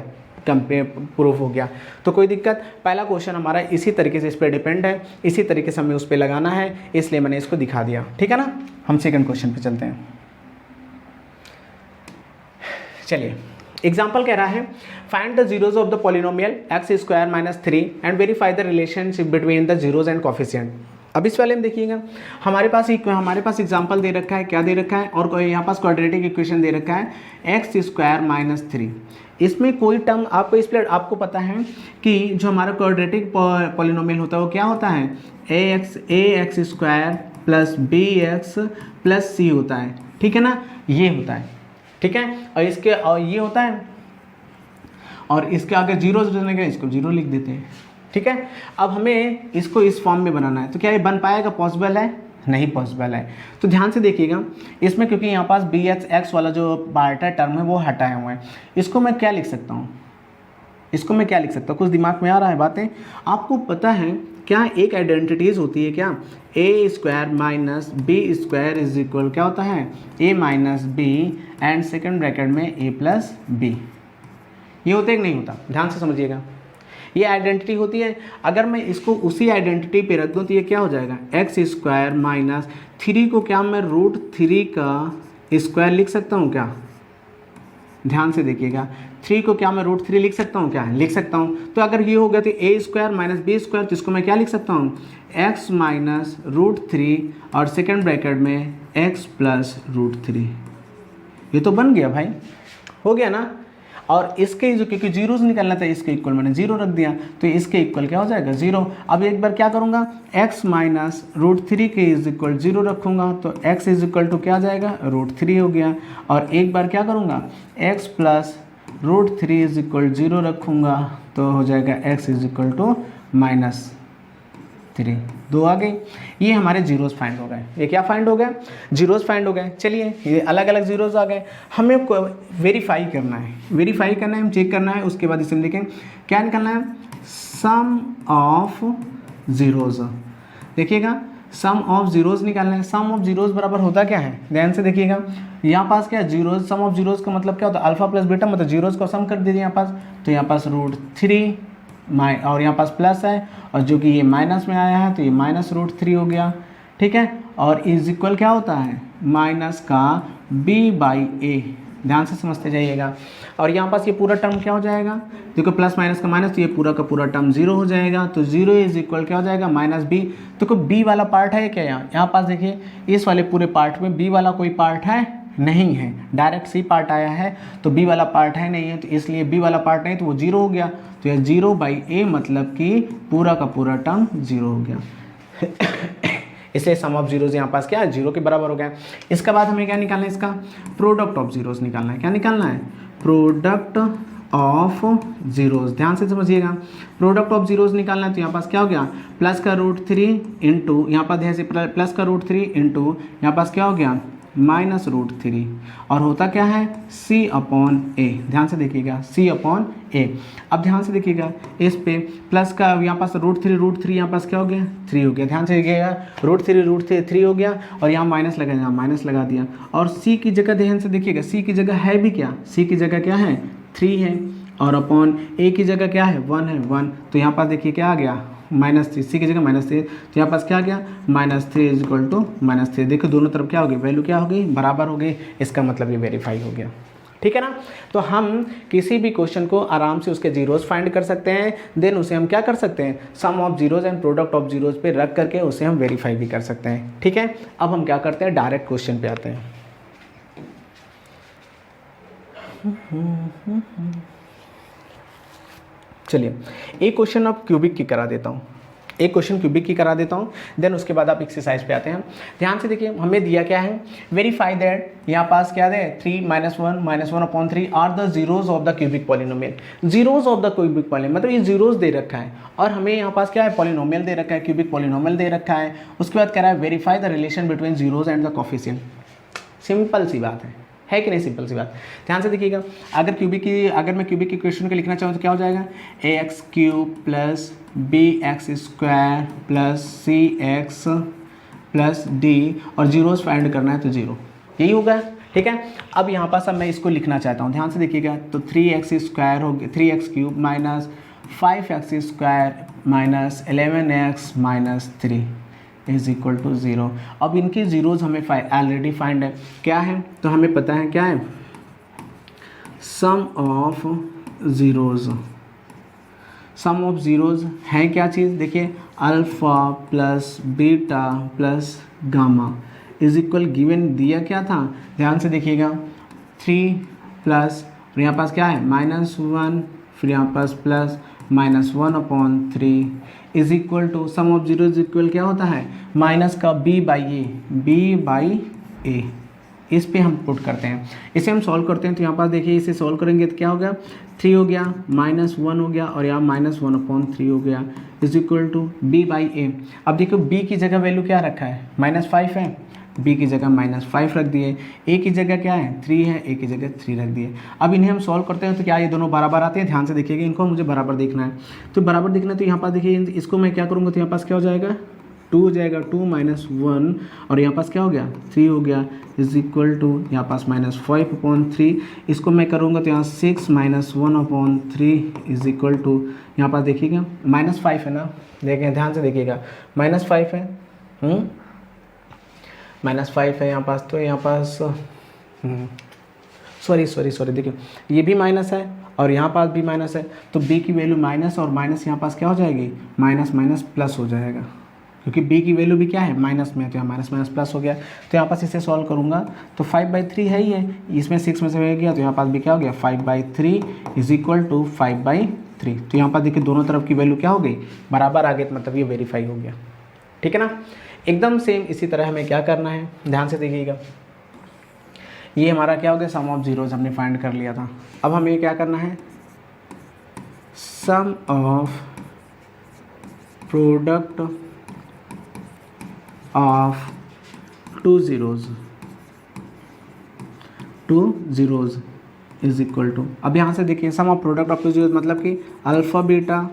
कंपेयर प्रूफ हो गया। तो कोई दिक्कत, पहला क्वेश्चन हमारा इसी तरीके से इस पर डिपेंड है, इसी तरीके से हमें उस पर लगाना है, इसलिए मैंने इसको दिखा दिया, ठीक है ना। हम सेकंड क्वेश्चन पे चलते हैं। चलिए एग्जाम्पल कह रहा है find the zeros of the polynomial x square minus 3 and verify the relationship between the zeros and coefficient. अब इस वाले में देखिएगा हमारे पास एग्जाम्पल दे रखा है, क्या दे रखा है, और यहाँ पास क्वाड्रेटिक इक्वेशन दे रखा है एक्स स्क्वायर माइनस 3। इसमें कोई टर्म आपको इस प्लेट आपको पता है कि जो हमारा क्वाड्रेटिक पॉलिनोमियल होता है वो क्या होता है, a x square plus b x plus c होता है, ठीक है ना, ये होता है, ठीक है। और ये होता है और इसके आगे जीरो देने का, इसको जीरो लिख देते हैं, ठीक है। अब हमें इसको इस फॉर्म में बनाना है, तो क्या ये बन पाएगा, पॉसिबल है, नहीं पॉसिबल है। तो ध्यान से देखिएगा इसमें, क्योंकि यहाँ पास बी एक्स वाला जो पार्ट है टर्म है वो हटाए हुए हैं, इसको मैं क्या लिख सकता हूँ, कुछ दिमाग में आ रहा है बातें, आपको पता है क्या एक आइडेंटिटीज़ होती है क्या, a square minus b square is equal क्या होता है, a minus b and second bracket में ए प्लस बी, ये होता है कि नहीं होता, ध्यान से समझिएगा, ये आइडेंटिटी होती है। अगर मैं इसको उसी आइडेंटिटी पे रख दूँ तो ये क्या हो जाएगा, एक्स स्क्वायर माइनस 3 को क्या मैं √3 का स्क्वायर लिख सकता हूँ क्या, ध्यान से देखिएगा 3 को क्या मैं √3 लिख सकता हूँ क्या, लिख सकता हूँ। तो अगर ये हो गया तो ए स्क्वायर माइनस बी स्क्वायर, तो इसको मैं क्या लिख सकता हूँ, x माइनस √3 और सेकेंड ब्रैकेट में x प्लस √3, ये तो बन गया भाई, हो गया ना। और इसके जो क्योंकि जीरोस निकलना था इसके इक्वल मैंने जीरो रख दिया, तो इसके इक्वल क्या हो जाएगा, जीरो। अब एक बार क्या करूँगा, x माइनस √3 के इज इक्वल जीरो रखूँगा तो x इज इक्वल टू क्या आ जाएगा, √3 हो गया। और एक बार क्या करूँगा, x plus √3 is equal zero रखूँगा तो हो जाएगा x इज इक्वल टू -3, 2 आ गई। ये हमारे जीरोस फाइंड हो गए, ये क्या फाइंड हो गए, जीरोस फाइंड हो गए। चलिए ये अलग अलग जीरोस आ गए, हमें वेरीफाई करना है, हम चेक करना है, उसके बाद इसे हम देखें क्या निकालना है, सम ऑफ जीरोस। देखिएगा सम ऑफ जीरोस निकालना है, सम ऑफ जीरोस बराबर होता क्या है, ध्यान से देखिएगा यहाँ पास क्या है जीरोस, सम ऑफ जीरोस का मतलब क्या होता है, अल्फा प्लस बीटा, मतलब जीरोस को सम कर दीजिए यहाँ पास, तो यहाँ पास √3 और यहाँ पास प्लस है, और जो कि ये माइनस में आया है तो ये माइनस √3 हो गया, ठीक है। और इज इक्वल क्या होता है, माइनस का b बाई ए, ध्यान से समझते जाइएगा। और यहाँ पास ये पूरा टर्म क्या हो जाएगा, देखो प्लस माइनस का माइनस, तो ये पूरा का पूरा टर्म जीरो हो जाएगा, तो जीरो इज इक्वल क्या हो जाएगा, -b। तो कोई b वाला पार्ट है क्या, यहाँ पास देखिए इस वाले पूरे पार्ट में b वाला कोई पार्ट है नहीं है, डायरेक्ट सी पार्ट आया है, तो b वाला पार्ट है नहीं है, तो इसलिए b वाला पार्ट नहीं तो वो जीरो हो गया, तो यह 0/a मतलब कि पूरा का पूरा टर्म जीरो हो गया। इसलिए सम ऑफ जीरोज यहाँ पास क्या है, जीरो के बराबर हो गया। इसके बाद हमें क्या निकालना है, इसका प्रोडक्ट ऑफ जीरोज निकालना है। क्या निकालना है, प्रोडक्ट ऑफ जीरोज, ध्यान से समझिएगा, प्रोडक्ट ऑफ जीरोज निकालना है। तो यहाँ पास क्या हो गया, प्लस का √3 इंटू, यहाँ पास ध्यान से प्लस का √3 इंटू यहाँ पास क्या हो गया, -√3, और होता क्या है C/A, ध्यान से देखिएगा C/A। अब ध्यान से देखिएगा इस पे प्लस का यहाँ पास √3 यहाँ पास क्या हो गया, 3 हो गया, ध्यान से देखिएगा √3 3 हो गया, और यहाँ माइनस लगा, यहाँ माइनस लगा दिया। और C की जगह ध्यान से देखिएगा, C की जगह है भी क्या, C की जगह क्या है 3 है, और अपॉन A की जगह क्या है 1 है 1, तो यहाँ पास देखिए क्या आ गया -3, C की जगह -3, तो यहाँ पास क्या आ गया -3 इज इक्वल टू -3। देखो दोनों तरफ क्या हो गई, वैल्यू क्या हो गई, बराबर हो गई, इसका मतलब ये वेरीफाई हो गया, ठीक है ना। तो हम किसी भी क्वेश्चन को आराम से उसके जीरोस फाइंड कर सकते हैं, देन उसे हम क्या कर सकते हैं, sum of zeros and product of zeros पे रख करके उसे हम वेरीफाई भी कर सकते हैं, ठीक है। अब हम क्या करते हैं, डायरेक्ट क्वेश्चन पे आते हैं। चलिए एक क्वेश्चन अब क्यूबिक की करा देता हूँ, एक क्वेश्चन क्यूबिक की करा देता हूँ, देन उसके बाद आप एक्सरसाइज पे आते हैं। ध्यान से देखिए हमें दिया क्या है, वेरीफाई दैट, यहाँ पास क्या है 3 -1 -1/3 are the zeros of the cubic polynomial. Zeros of the cubic polynomial मतलब ये जीरोज दे रखा है और हमें यहाँ पास क्या है पॉलिनोमियल दे रखा है, क्यूबिक पॉलिनोमियल दे रखा है। उसके बाद कह रहा है verify the relation between zeros and the coefficient. Simple सी बात है कि नहीं, सिंपल सी बात। ध्यान से देखिएगा, अगर मैं क्यूबिक इक्वेशन को लिखना चाहूँ तो क्या हो जाएगा, ax³ plus bx² plus cx plus d और जीरोस फाइंड करना है तो 0, यही होगा। ठीक है, अब यहाँ पास अब मैं इसको लिखना चाहता हूँ, ध्यान से देखिएगा, तो 3x² हो गया, 3x³ minus 5x² minus 11x minus 3 is equal to 0। अब इनकी जीरोज हमें ऑलरेडी फाइंड है, क्या है तो हमें पता है क्या है, sum of zeros. Sum of zeros है क्या चीज़, देखिए alpha plus beta plus gamma is equal given दिया क्या था, ध्यान से देखिएगा 3 प्लस और यहाँ पास क्या है -1, फिर यहाँ पास plus -1/3 is equal to sum of zero is equal क्या होता है, माइनस का b/a। इस पे हम पुट करते हैं, इसे हम सॉल्व करते हैं तो यहाँ पास देखिए इसे सॉल्व करेंगे तो क्या हो गया, 3 हो गया, -1 हो गया और यहाँ -1/3 हो गया इज इक्वल टू b/a। अब देखो b की जगह वैल्यू क्या रखा है, -5 है, b की जगह -5 रख दिए, a की जगह क्या है 3 है, a की जगह 3 रख दिए। अब इन्हें हम सॉल्व करते हैं तो क्या ये दोनों बराबर आते हैं, ध्यान से देखिएगा, इनको मुझे बराबर देखना है, तो बराबर देखना है तो यहाँ पास देखिए इसको मैं क्या करूँगा तो यहाँ पास क्या हो जाएगा 2 हो जाएगा, 2 - 1 और यहाँ पास क्या हो गया 3 हो गया इज इक्वल टू यहाँ पास -5/3। इसको मैं करूँगा तो यहाँ 6 - 1/3 इज इक्वल टू यहाँ पास देखिएगा -5 है ना, देखें ध्यान से देखिएगा -5 है, -5 है यहाँ पास, तो यहाँ पास सॉरी देखिए ये भी माइनस है और यहाँ पास भी माइनस है, तो b की वैल्यू माइनस और माइनस यहाँ पास क्या हो जाएगी, माइनस माइनस प्लस हो जाएगा, क्योंकि b की वैल्यू भी क्या है माइनस में, तो यहाँ माइनस माइनस प्लस हो गया। तो यहाँ पास इसे सॉल्व करूँगा तो 5/3 है ही है, इसमें 6 में से हो गया तो यहाँ पास भी क्या हो गया 5/3 इज इक्वल टू 5/3। तो यहाँ पास देखिए दोनों तरफ की वैल्यू क्या हो गई, बराबर आ गई, मतलब ये वेरीफाई हो गया। ठीक है ना, एकदम सेम इसी तरह हमें क्या करना है, ध्यान से देखिएगा, ये हमारा क्या हो गया, सम ऑफ जीरोज हमने फाइंड कर लिया था। अब हमें क्या करना है, sum of product of two zeros is equal to, अब यहाँ से देखिए sum of product of two zeros मतलब कि alpha beta,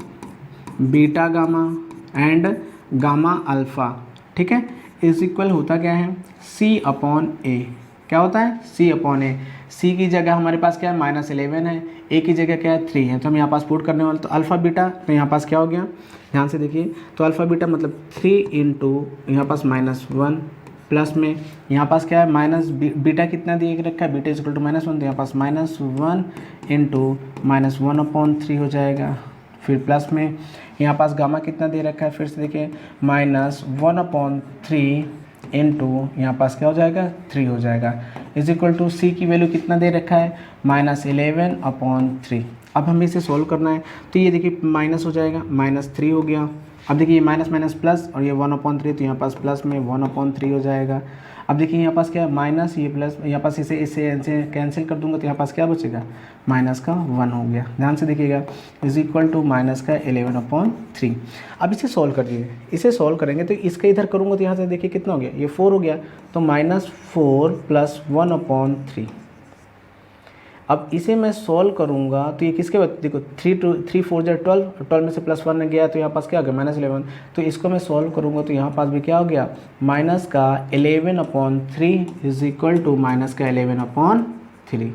beta gamma and gamma alpha, ठीक है, इज इक्वल होता क्या है C/A। क्या होता है C/A। C की जगह हमारे पास क्या है -11 है, A की जगह क्या है 3 है, तो हम यहाँ पास पुट करने वाले, तो अल्फ़ा बीटा तो यहाँ पास क्या हो गया, ध्यान से देखिए, तो अल्फ़ा बीटा मतलब 3 इंटू यहाँ पास -1 प्लस में यहाँ पास क्या है माइनस बीटा कितना दिए रखा है, बीटा इज इक्वल टू -1, तो यहाँ पास -1 इंटू -1/3 हो जाएगा, फिर प्लस में यहाँ पास गामा कितना दे रखा है, फिर से देखिए -1/3 इंटू यहाँ पास क्या हो जाएगा 3 हो जाएगा इज इक्वल टू C की वैल्यू कितना दे रखा है -11/3। अब हमें इसे सोल्व करना है तो ये देखिए माइनस हो जाएगा, -3 हो गया। अब देखिए ये माइनस माइनस प्लस और ये 1/3, तो यहाँ पास प्लस में 1/3 हो जाएगा। अब देखिए यहाँ पास क्या है माइनस, ये प्लस, यहाँ पास इसे कैंसिल कर दूंगा तो यहाँ पास क्या बचेगा माइनस का 1 हो गया। ध्यान से देखिएगा इज इक्वल टू माइनस का 11/3। अब इसे सॉल्व करिए, इसे सॉल्व करेंगे तो इसका इधर करूँगा तो यहाँ से देखिए कितना हो गया, ये 4 हो गया, तो -4 + 1/3। अब इसे मैं सॉल्व करूँगा तो ये किसके बाद देखो 3 4 = 12 में से +1 गया तो यहाँ पास क्या हो गया -11। तो इसको मैं सॉल्व करूँगा तो यहाँ पास भी क्या हो गया माइनस का 11/3 इज इक्वल टू माइनस का 11/3।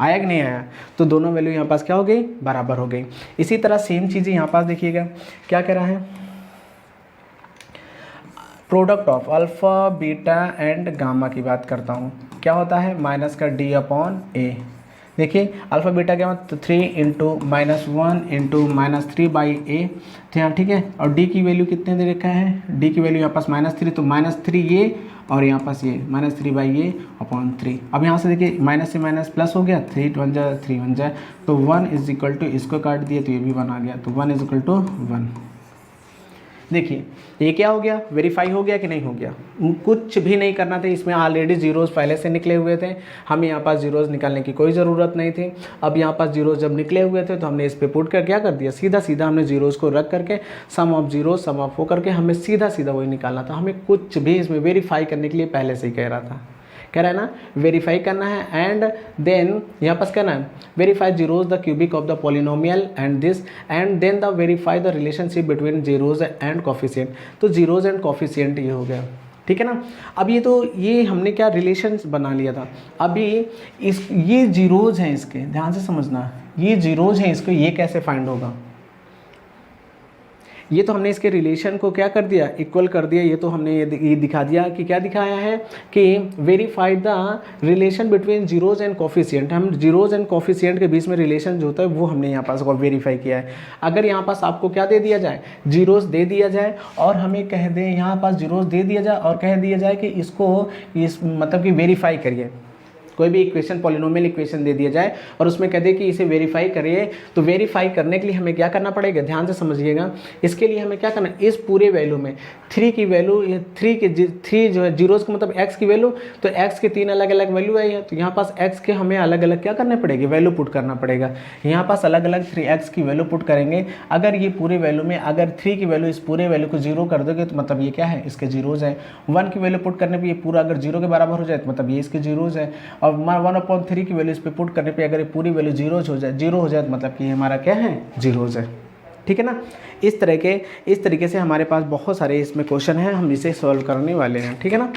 आया कि नहीं आया, तो दोनों वैल्यू यहाँ पास क्या हो गई बराबर हो गई। इसी तरह सेम चीज़ें यहाँ पास देखिएगा क्या कह रहा है, product of alpha beta and gamma की बात करता हूँ, क्या होता है माइनस का D/A। देखिए अल्फ़ा बीटा क्या मतलब 3 इंटू -1 इंटू -3/A, तो यहाँ ठीक है, और D की वैल्यू कितने दे रखा है, D की वैल्यू यहाँ पास -3, तो -3 ये और यहाँ पास ये -3/a/3। अब यहाँ से देखिए माइनस से माइनस प्लस हो गया, 3 1 जा 3 1 जा, तो 1 = इसको काट दिया तो ये भी 1 आ गया, तो 1 = 1। देखिए ये क्या हो गया, वेरीफाई हो गया कि नहीं हो गया। कुछ भी नहीं करना था, इसमें ऑलरेडी जीरोज़ पहले से निकले हुए थे, हमें यहाँ पास जीरोज़ निकालने की कोई ज़रूरत नहीं थी। अब यहाँ पास जीरोज़ जब निकले हुए थे तो हमने इस पे पुट कर क्या कर दिया, सीधा सीधा हमने जीरोज़ को रख करके सम ऑफ जीरो सम ऑफ हो करके हमें सीधा सीधा वही निकालना था। हमें कुछ भी इसमें वेरीफाई करने के लिए पहले से ही कह रहा था, कह रहा है ना, वेरीफाई करना है। एंड देन यहाँ पास कहना है verify zeros the cubic of the polynomial and this and then the verify the relationship between zeros and coefficient. तो जीरोज एंड कॉफिशिएंट ये हो गया, ठीक है ना। अब ये हमने क्या रिलेशन बना लिया था। अभी ये जीरोज हैं, इसके ध्यान से समझना, ये जीरोज हैं, इसको ये कैसे फाइंड होगा। ये तो हमने इसके रिलेशन को क्या कर दिया, इक्वल कर दिया। ये तो हमने ये दिखा दिया कि क्या दिखाया है कि verify the relation between zeros and coefficient. हम जीरोज एंड कॉफिशिएंट के बीच में रिलेशन जो होता है वो हमने यहाँ पास वेरीफाई किया है। अगर यहाँ पास आपको क्या दे दिया जाए, जीरोज दे दिया जाए और हमें कह दें यहाँ पास जीरोज दे दिया जाए और कह दिया जाए कि इसको मतलब कि वेरीफाई करिए, कोई भी इक्वेशन पॉलिनोमियल इक्वेशन दे दिया जाए और उसमें कह दे कि इसे वेरीफाई करिए, तो वेरीफाई करने के लिए हमें क्या करना पड़ेगा, ध्यान से समझिएगा। इसके लिए हमें क्या करना है, इस पूरे वैल्यू में 3 की वैल्यू, ये 3 जो है जीरोज का मतलब x की वैल्यू, तो x के 3 अलग अलग वैल्यू है, तो यहाँ पास x के हमें अलग अलग क्या करना पड़ेगी, वैल्यू पुट करना पड़ेगा। यहाँ पास अलग अलग 3x की वैल्यू पुट करेंगे। अगर ये पूरे वैल्यू में अगर 3 की वैल्यू इस पूरे वैल्यू को 0 कर दोगे तो मतलब ये क्या है, इसके जीरोज है। 1 की वैल्यू पुट करने पर ये पूरा अगर 0 के बराबर हो जाए तो मतलब ये इसके जीरोज है। और 1/3 की वैल्यू इस पे पुट करने पे अगर ये पूरी वैल्यू जीरो हो जाए तो मतलब कि हमारा क्या है, जीरोज है, ठीक है ना। इस तरीके से हमारे पास बहुत सारे इसमें क्वेश्चन हैं, हम इसे सॉल्व करने वाले हैं, ठीक है ना।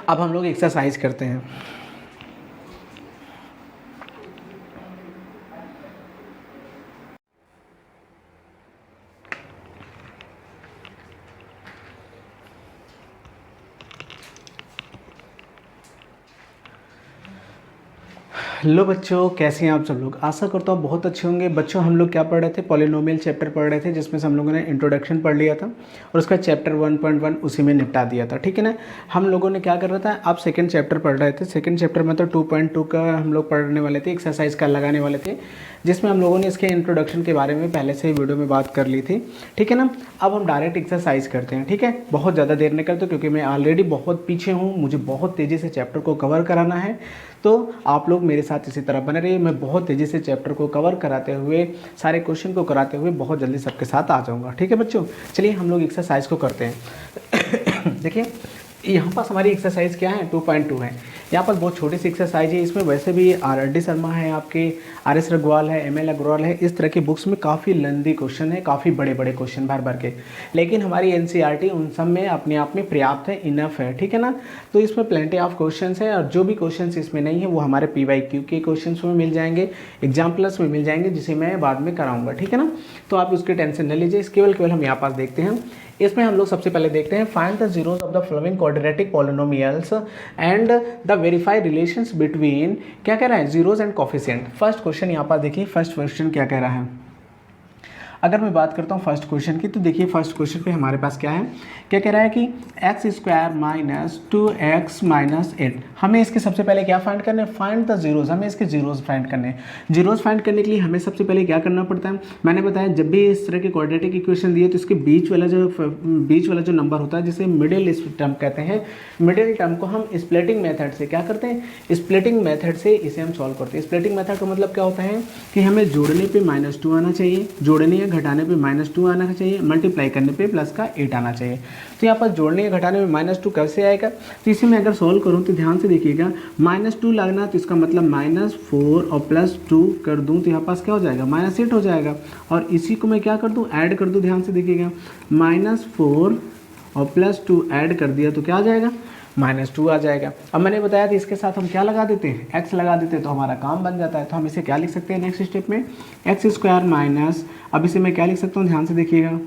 अब हम लोग एक्सरसाइज करते हैं। लो बच्चों, कैसे हैं आप सब लोग। आशा करता हूँ बहुत अच्छे होंगे। बच्चों हम लोग क्या पढ़ रहे थे, पॉलिनोमियल चैप्टर पढ़ रहे थे, जिसमें से हम लोगों ने इंट्रोडक्शन पढ़ लिया था और उसका चैप्टर 1.1 उसी में निपटा दिया था, ठीक है ना। हम लोगों ने क्या कर रहा था, आप सेकंड चैप्टर पढ़ रहे थे। सेकंड चैप्टर में तो 2.2 का हम लोग पढ़ने वाले थे, एक्सरसाइज का लगाने वाले थे, जिसमें हम लोगों ने इसके इंट्रोडक्शन के बारे में पहले से ही वीडियो में बात कर ली थी, ठीक है ना। अब हम डायरेक्ट एक्सरसाइज करते हैं, ठीक है। बहुत ज़्यादा देर नहीं करते क्योंकि मैं ऑलरेडी बहुत पीछे हूँ, मुझे बहुत तेज़ी से चैप्टर को कवर कराना है। तो आप लोग मेरे साथ इसी तरह बने रहिए। मैं बहुत तेज़ी से चैप्टर को कवर कराते हुए, सारे क्वेश्चन को कराते हुए बहुत जल्दी सबके साथ आ जाऊँगा, ठीक है बच्चों। चलिए हम लोग एक्सरसाइज को करते हैं। देखिए यहाँ पास हमारी एक्सरसाइज क्या है, 2.2 है। यहाँ पर बहुत छोटी सी एक्सरसाइज है। इसमें वैसे भी RD शर्मा है, आपके RS रघुवाल है, ML अग्रवाल है, इस तरह की बुक्स में काफ़ी लेंदी क्वेश्चन है, काफ़ी बड़े बड़े क्वेश्चन भर भर के। लेकिन हमारी NCERT उन सब में अपने आप में पर्याप्त है, इनफ है, ठीक है ना। तो इसमें प्लेंटी ऑफ क्वेश्चन है और जो भी क्वेश्चन इसमें नहीं है वो हमारे PYQ के क्वेश्चन में मिल जाएंगे, एग्जाम प्लस में मिल जाएंगे, जिसे मैं बाद में कराऊंगा, ठीक है ना। तो आप उसकी टेंशन न लीजिए। केवल हम यहाँ पास देखते हैं। इसमें हम लोग सबसे पहले देखते हैं, find the zeros of the following quadratic polynomials and the verify relations between, क्या कह रहा है, zeros and coefficient. First question यहाँ पर देखिए, फर्स्ट क्वेश्चन क्या कह रहा है। अगर मैं बात करता हूँ फर्स्ट क्वेश्चन की, तो देखिए फर्स्ट क्वेश्चन पे हमारे पास क्या है, क्या कह रहा है कि x² - 2x - 8। हमें इसके सबसे पहले क्या फाइंड करना है, फाइंड द जीरोज। हमें इसके जीरोज फाइंड करने हैं। जीरोज फाइंड करने के लिए हमें सबसे पहले क्या करना पड़ता है, मैंने बताया जब भी इस तरह के क्वाड्रेटिक इक्वेशन दिए तो इसके बीच वाला जो नंबर होता है, जिसे मिडिल टर्म कहते हैं, मिडिल टर्म को हम स्प्लिटिंग मेथड से क्या करते हैं, स्प्लिटिंग मेथड से इसे हम सॉल्व करते हैं। स्प्लिटिंग मेथड का मतलब क्या होता है कि हमें जोड़ने पे -2 आना चाहिए, जोड़ने या घटाने पे -2 आना चाहिए, मल्टीप्लाई करने पे प्लस का 8 आना चाहिए। तो यहाँ पर जोड़ने या घटाने में -2 कैसे आएगा, तो इसे मैं अगर सॉल्व करूँ तो ध्यान से देखिएगा, -2 लगना तो इसका मतलब -4 और +2 कर दूँ तो यहाँ पास क्या हो जाएगा, -8 हो जाएगा। और इसी को मैं क्या कर दूँ, ऐड कर दूँ। ध्यान से देखिएगा, -4 और +2 ऐड कर दिया तो क्या आ जाएगा, -2 आ जाएगा। अब मैंने बताया था इसके साथ हम क्या लगा देते हैं, x लगा देते हैं, तो हमारा काम बन जाता है। तो हम इसे क्या लिख सकते हैं नेक्स्ट स्टेप में, x² - अब इसे मैं क्या लिख सकता हूँ, ध्यान से देखिएगा,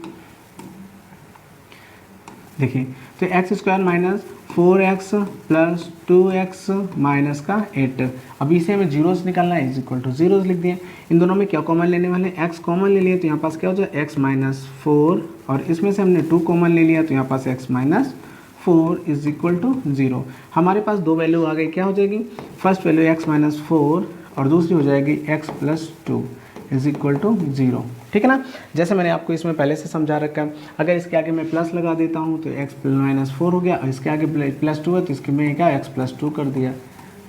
देखिए तो x square minus 4x plus 2x minus का 8। अब इसे हमें जीरोस निकालना है, इज इक्वल टू जीरोस लिख दिए। इन दोनों में क्या कॉमन लेने वाले, x कॉमन ले लिए तो यहाँ पास क्या हो जाए x माइनस 4, और इसमें से हमने 2 कॉमन ले लिया तो यहाँ पास x minus 4 is equal to 0। हमारे पास दो वैल्यू आ गई, क्या हो जाएगी, फर्स्ट वैल्यू x माइनस 4 और दूसरी हो जाएगी x plus 2 is equal to 0। ठीक है ना, जैसे मैंने आपको इसमें पहले से समझा रखा है। अगर इसके आगे मैं प्लस लगा देता हूँ तो x माइनस 4 हो गया, और इसके आगे प्लस 2 है तो इसके में क्या x प्लस 2 कर दिया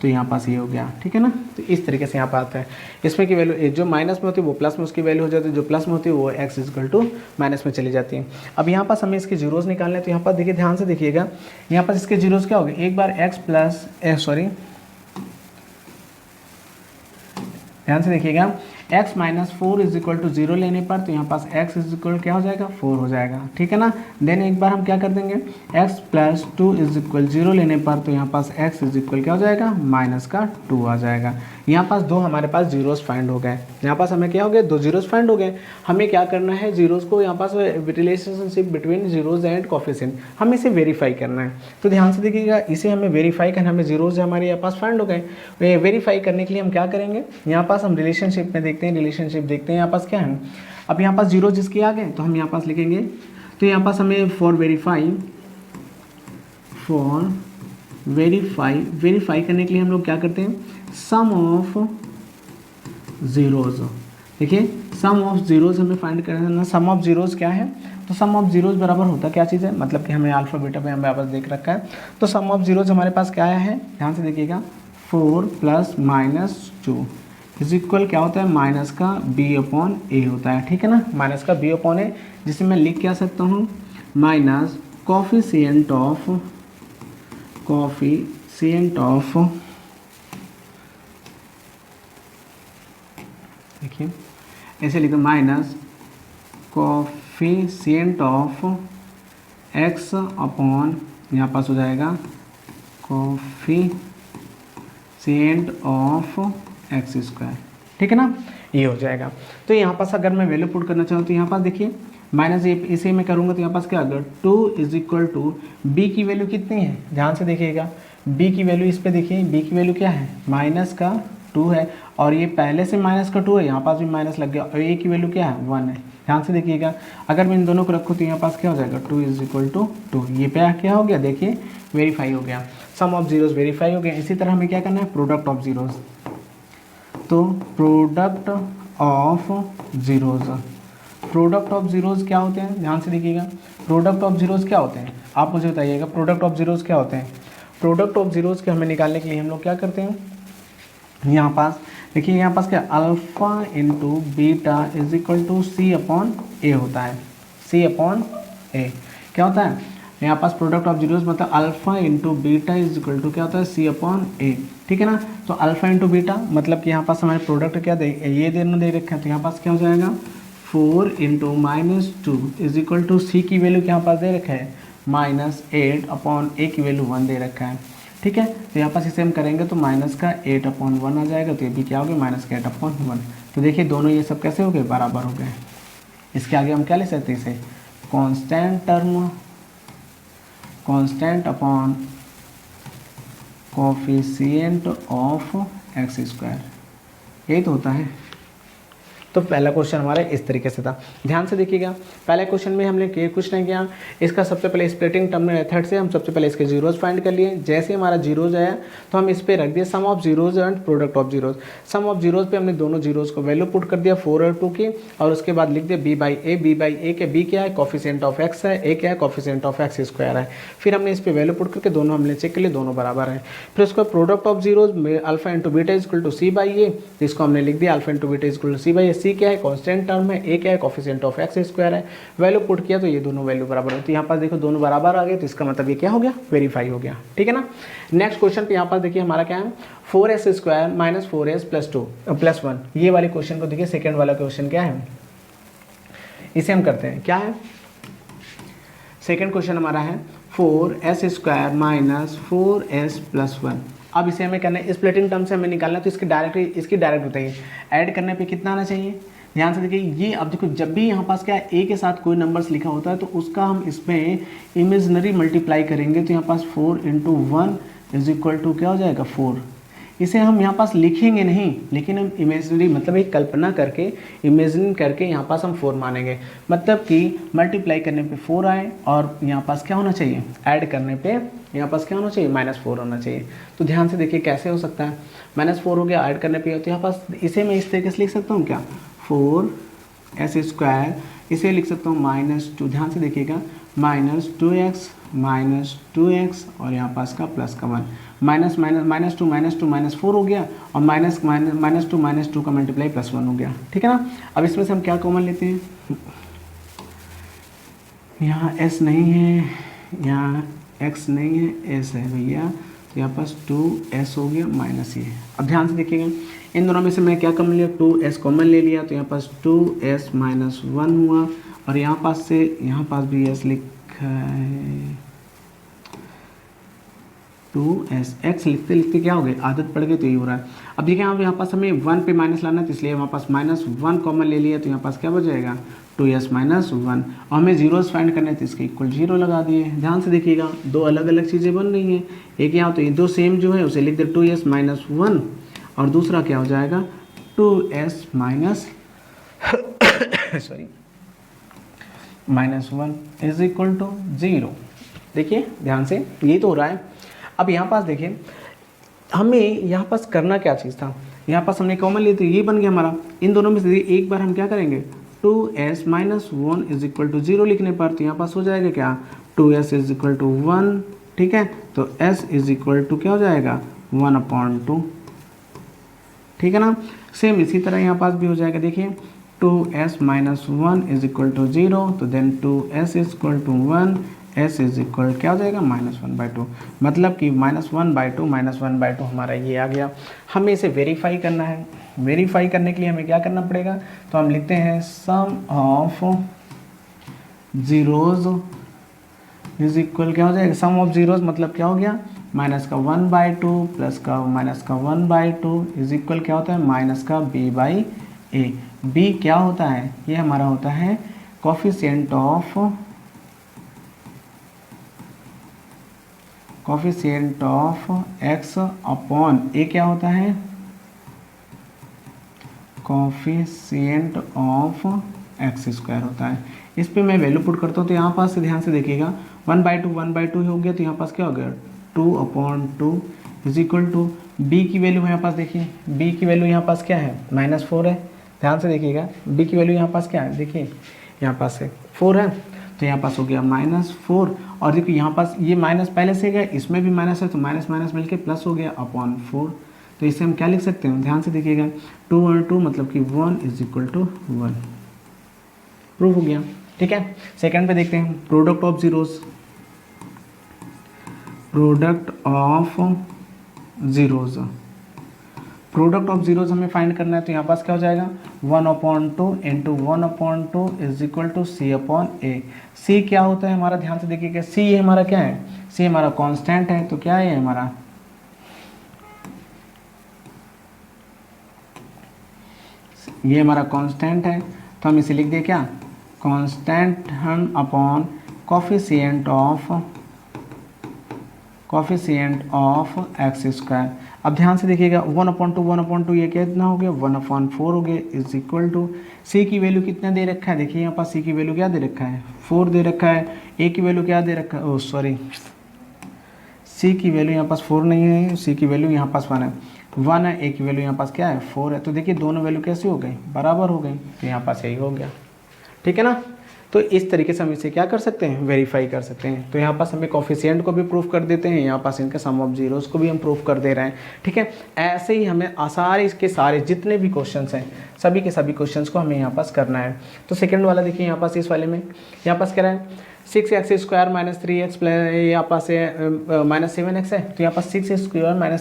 तो यहाँ पास ये हो गया। ठीक है ना, तो इस तरीके से यहाँ पर आता है। इसमें की वैल्यू जो माइनस में होती है वो प्लस में उसकी वैल्यू हो जाती है, जो प्लस में होती है वो x इक्वल टू माइनस में चली जाती है। अब यहाँ पास हमें इसके जीरोस निकालने हैं, तो यहाँ पर देखिए ध्यान से देखिएगा, यहाँ पास इसके जीरोस क्या हो गए, एक बार ध्यान से देखिएगा, x minus 4 is equal to 0 लेने पर तो यहाँ पास x इज इक्वल क्या हो जाएगा, 4 हो जाएगा। ठीक है ना, देन एक बार हम क्या कर देंगे, x प्लस 2 इज इक्वल 0 लेने पर तो यहाँ पास x इज इक्वल क्या हो जाएगा, माइनस का 2 आ जाएगा। यहाँ पास दो हमारे पास जीरोस फाइंड हो गए, यहाँ पास हमें क्या हो गए, दो जीरोस फाइंड हो गए। हमें क्या करना है, जीरोस को यहाँ पास relationship between zeros and coefficient हमें इसे वेरीफाई करना है। तो ध्यान से देखिएगा, इसे हमें वेरीफाई करना, हमें जीरोस हमारे यहाँ पास फाइंड हो गए। वेरीफाई करने के लिए हम क्या करेंगे, यहाँ पास हम रिलेशनशिप में देखते हैं, रिलेशनशिप देखते हैं यहाँ पास क्या है। अब यहाँ पास जीरो जिसके आ गए तो हम यहाँ पास लिखेंगे, तो यहाँ पास हमें फॉर वेरीफाई करने के लिए हम लोग क्या करते हैं, सम ऑफ जीरोज। देखिए सम ऑफ जीरोज हमें फाइंड करना। सम ऑफ जीरोज क्या है, तो सम ऑफ जीरोज बराबर होता क्या चीज़ है, मतलब कि हमें अल्फा बीटा पे हमें वापस देख रखा है। तो सम ऑफ जीरोज हमारे पास क्या है, ध्यान से देखिएगा, 4 प्लस माइनस 2 इज इक्वल क्या होता है, माइनस का b अपॉन ए होता है। ठीक है ना, माइनस का b अपॉन ए, जिसे मैं लिख क्या सकता हूँ, माइनस कोफिशिएंट ऑफ देखिए ऐसे लिखो, minus coefficient of x upon यहाँ पास हो जाएगा कोफिशिएंट ऑफ एक्स स्क्वायर। ठीक है ना, ये हो जाएगा। तो यहाँ पास अगर मैं वैल्यू पुट करना चाहूँ तो यहाँ पास देखिए माइनस इसे मैं करूँगा तो यहाँ पास क्या होगा, 2 इज इक्वल टू बी की वैल्यू कितनी है, ध्यान से देखिएगा, बी की वैल्यू इस पे देखिए, बी की वैल्यू क्या है, माइनस का 2 है, और ये पहले से माइनस का 2 है, यहाँ पास भी माइनस लग गया, और ए की वैल्यू क्या है, 1 है। ध्यान से देखिएगा, अगर मैं इन दोनों को रखूँ तो यहाँ पास क्या हो जाएगा, 2 इज इक्वल टू 2, ये पे क्या हो गया, देखिए वेरीफाई हो गया, सम ऑफ जीरोस वेरीफाई हो गया। इसी तरह हमें क्या करना है, प्रोडक्ट ऑफ जीरोस, तो प्रोडक्ट ऑफ जीरोस क्या होते हैं, ध्यान से देखिएगा, प्रोडक्ट ऑफ जीरोस क्या होते हैं, आप मुझे बताइएगा, प्रोडक्ट ऑफ जीरोस क्या होते हैं। प्रोडक्ट ऑफ जीरोस के हमें निकालने के लिए हम लोग क्या करते हैं, यहाँ पास देखिए, यहाँ पास क्या, alpha into beta is equal to c upon a होता है, सी अपॉन ए क्या होता है, यहाँ पास प्रोडक्ट ऑफ जीरोस मतलब alpha into beta is equal to क्या होता है, सी अपॉन ए। ठीक है ना, तो अल्फा इंटू बीटा मतलब कि यहाँ पास हमारे प्रोडक्ट क्या दे, ये दोनों दे रखे हैं, तो यहाँ पास क्या हो जाएगा, 4 into minus 2 is equal to c की वैल्यू क्या यहाँ पास दे रखा है, माइनस 8 अपॉन ए की वैल्यू 1 दे रखा है। ठीक है, तो यहाँ पास इसे हम करेंगे तो माइनस का 8 अपॉन 1 आ जाएगा, तो ये भी क्या हो गया, माइनस का 8 अपॉन 1। तो देखिए दोनों ये सब कैसे हो गए, बराबर हो गए। इसके आगे हम क्या ले सकते हैं, इसे constant upon coefficient of x square, यही तो होता है। तो पहला क्वेश्चन हमारा इस तरीके से था, ध्यान से देखिएगा। पहले क्वेश्चन में हमने कुछ नहीं किया, इसका सबसे पहले स्प्लिटिंग टर्म मेथड से हम सबसे पहले इसके जीरोज फाइंड कर लिए। जैसे हमारा जीरोज आया तो हम इस पे रख दिए sum of zeros and product of zeros. Sum of zeros पे हमने दोनों जीरोज को वैल्यू पुट कर दिया 4 और 2 की, और उसके बाद लिख दिया बी बाई ए के बी क्या है, कोफिशिएंट ऑफ एक्स है, ए क्या है, कोफिशिएंट ऑफ एक्स स्क्वायर है। फिर हमने इस पे वैल्यू पुट करके दोनों हमने चेक कर लिए, दोनों बराबर है। फिर उसका प्रोडक्ट ऑफ जीरोज में alpha into beta is equal to C by A, जिसको हमने लिख दिया alpha into beta is equal to C by A. C क्या है, कॉन्स्टेंट टर्म है, ए क्या है, कोफिशिएंट ऑफ एक्स स्क्वायर है। वैल्यू पुट किया तो ये दोनों वैल्यू बराबर होती है। यहाँ पास देखो दोनों बराबर आ गए, तो इसका मतलब ये क्या हो गया, वेरीफाई हो गया। ठीक है ना, नेक्स्ट क्वेश्चन पे यहाँ पास देखिए हमारा क्या है, 4s square minus 4s plus 1। ये वाले क्वेश्चन को देखिए, सेकेंड वाला क्वेश्चन क्या है, इसे हम करते हैं, क्या है, सेकेंड क्वेश्चन हमारा है 4s square minus 4s plus 1। अब इसे हमें करना है, स्प्लिटिंग टर्म से हमें निकालना है, तो इसकी डायरेक्ट बताइए, ऐड करने पे कितना आना चाहिए, ध्यान से देखिए ये, अब देखो जब भी यहाँ पास क्या है ए के साथ कोई नंबर्स लिखा होता है तो उसका हम इसमें इमेजनरी मल्टीप्लाई करेंगे, तो यहाँ पास 4 इंटू 1 इज इक्वल टू क्या हो जाएगा 4। इसे हम यहाँ पास लिखेंगे नहीं, लेकिन हम इमेजनरी मतलब एक कल्पना करके इमेजिन करके यहाँ पास हम 4 मानेंगे, मतलब कि मल्टीप्लाई करने पे 4 आए और यहाँ पास क्या होना चाहिए, ऐड करने पे यहाँ पास क्या होना चाहिए, -4 होना चाहिए। तो ध्यान से देखिए कैसे हो सकता है, -4 हो गया, ऐड करने पे तो यहाँ पास इसे मैं इस तरीके से लिख सकता हूँ क्या, 4s², इसे लिख सकता हूँ -2, ध्यान से देखिएगा -2x और यहाँ पास का प्लस का 1, -2 -4 हो गया और -2 का मल्टीप्लाई +1 हो गया, ठीक है ना। अब इसमें से हम क्या कॉमन लेते हैं, यहाँ s नहीं है, यहाँ x नहीं है, s है भैया, तो यहाँ पास 2s हो गया माइनस ये। अब ध्यान से देखिएगा इन दोनों में से मैं क्या कॉमन लिया, 2s कॉमन ले लिया, तो यहाँ पास 2s - 1 हुआ और यहाँ पास से यहाँ पास भी s लिखा है, 2s, x लिखते लिखते क्या हो गया, आदत पड़ गई तो ये हो रहा है। अब देखिए यहाँ पास हमें 1 पे माइनस लाना है, तो इसलिए वहाँ पास -1 कॉमन ले लिया, तो यहाँ पास क्या बच जाएगा 2s - 1 और हमें जीरोस फाइंड करने तो इसके इक्वल 0 लगा दिए। ध्यान से देखिएगा दो अलग अलग चीज़ें बन रही हैं, एक यहाँ तो ये दो सेम जो है उसे लिख दे 2s - 1 और दूसरा क्या हो जाएगा 2s sorry -1 is equal to 0। देखिए ध्यान से ये तो हो रहा है। अब यहाँ पास देखिए हमें यहाँ पास करना क्या चीज़ था, यहाँ पास हमने कॉमन लिए तो ये बन गया हमारा, इन दोनों में से एक बार हम क्या करेंगे 2s - 1 इज इक्वल टू 0 लिखने पर, तो यहाँ पास हो जाएगा क्या 2s इज इक्वल टू 1, ठीक है, तो s इज इक्वल टू क्या हो जाएगा 1/2, ठीक है ना। सेम इसी तरह यहाँ पास भी हो जाएगा, देखिए 2s - 1 इज इक्वल टू 0, तो then 2s is equal to 1, s is equal क्या हो जाएगा -1/2, मतलब कि -1/2 हमारा ये आ गया। हमें इसे वेरीफाई करना है, वेरीफाई करने के लिए हमें क्या करना पड़ेगा, तो हम लिखते हैं sum of zeros is equal क्या हो जाएगा, सम ऑफ जीरोज मतलब क्या हो गया -1/2 प्लस का -1/2 इज इक्वल क्या होता है -b/a। b क्या होता है, ये हमारा होता है coefficient of x upon a, क्या होता है कोफिशिएंट ऑफ x² होता है। इस पे मैं वैल्यू पुट करता हूँ, तो यहाँ पास से ध्यान से देखिएगा 1/2 हो गया, तो यहाँ पास क्या हो गया 2/2 इज इक्वल टू b की वैल्यू यहाँ पास देखिए, b की वैल्यू यहाँ पास क्या है -4 है। ध्यान से देखिएगा b की वैल्यू यहाँ पास क्या है, देखिए यहाँ पास है 4 है, तो यहाँ पास हो गया -4 और देखिए यहाँ पास ये माइनस पहले से गया, इसमें भी माइनस है, तो माइनस माइनस मिलके प्लस हो गया अपॉन 4। तो इसे हम क्या लिख सकते हैं, ध्यान से देखिएगा 2 और 2 मतलब कि 1 इज इक्वल टू 1, प्रूफ हो गया, ठीक है। सेकंड पे देखते हैं product of zeros, product of zeros हमें फाइंड करना है, तो यहाँ पास क्या हो जाएगा 1/2 into 1/2 is equal to c/a। c क्या होता है हमारा, ध्यान से देखिएगा c ये हमारा क्या है, c हमारा कांस्टेंट है, तो क्या है हमारा ये हमारा कांस्टेंट है, तो हम इसे लिख दें क्या कांस्टेंट हम अपॉन कोफिशिएंट ऑफ x²। अब ध्यान से देखिएगा 1/2 ये कितना हो गया 1/4 हो गया इज इक्वल टू c की वैल्यू कितना दे रखा है, देखिए यहाँ पास c की वैल्यू क्या दे रखा है 4 दे रखा है, a की वैल्यू क्या दे रखा है, ओह सॉरी c की वैल्यू यहाँ पास 4 नहीं है, c की वैल्यू यहाँ पास 1 है, a की वैल्यू यहाँ पास क्या है 4 है। तो देखिए दोनों वैल्यू कैसे हो गई, बराबर हो गई, तो यहाँ पास यही हो गया, ठीक है ना। तो इस तरीके से हम इसे क्या कर सकते हैं, वेरीफाई कर सकते हैं। तो यहाँ पास हमें कोफिशिएंट को भी प्रूफ कर देते हैं, यहाँ पास इनके सम ऑफ जीरोस को भी हम प्रूफ कर दे रहे हैं, ठीक है। ऐसे ही हमें सारे इसके सारे जितने भी क्वेश्चंस हैं सभी के सभी क्वेश्चंस को हमें यहाँ पास करना है। तो सेकंड वाला देखिए यहाँ पास इस वाले में यहाँ पास कह रहा है 6x² - 3x प्लस यहाँ पास -7x है, तो यहाँ पास 6² -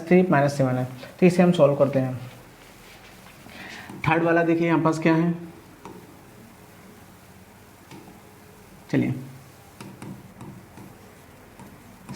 3 - 7 है, तो इसे हम सॉल्व करते हैं। थर्ड वाला देखिए यहाँ पास क्या है, चलिए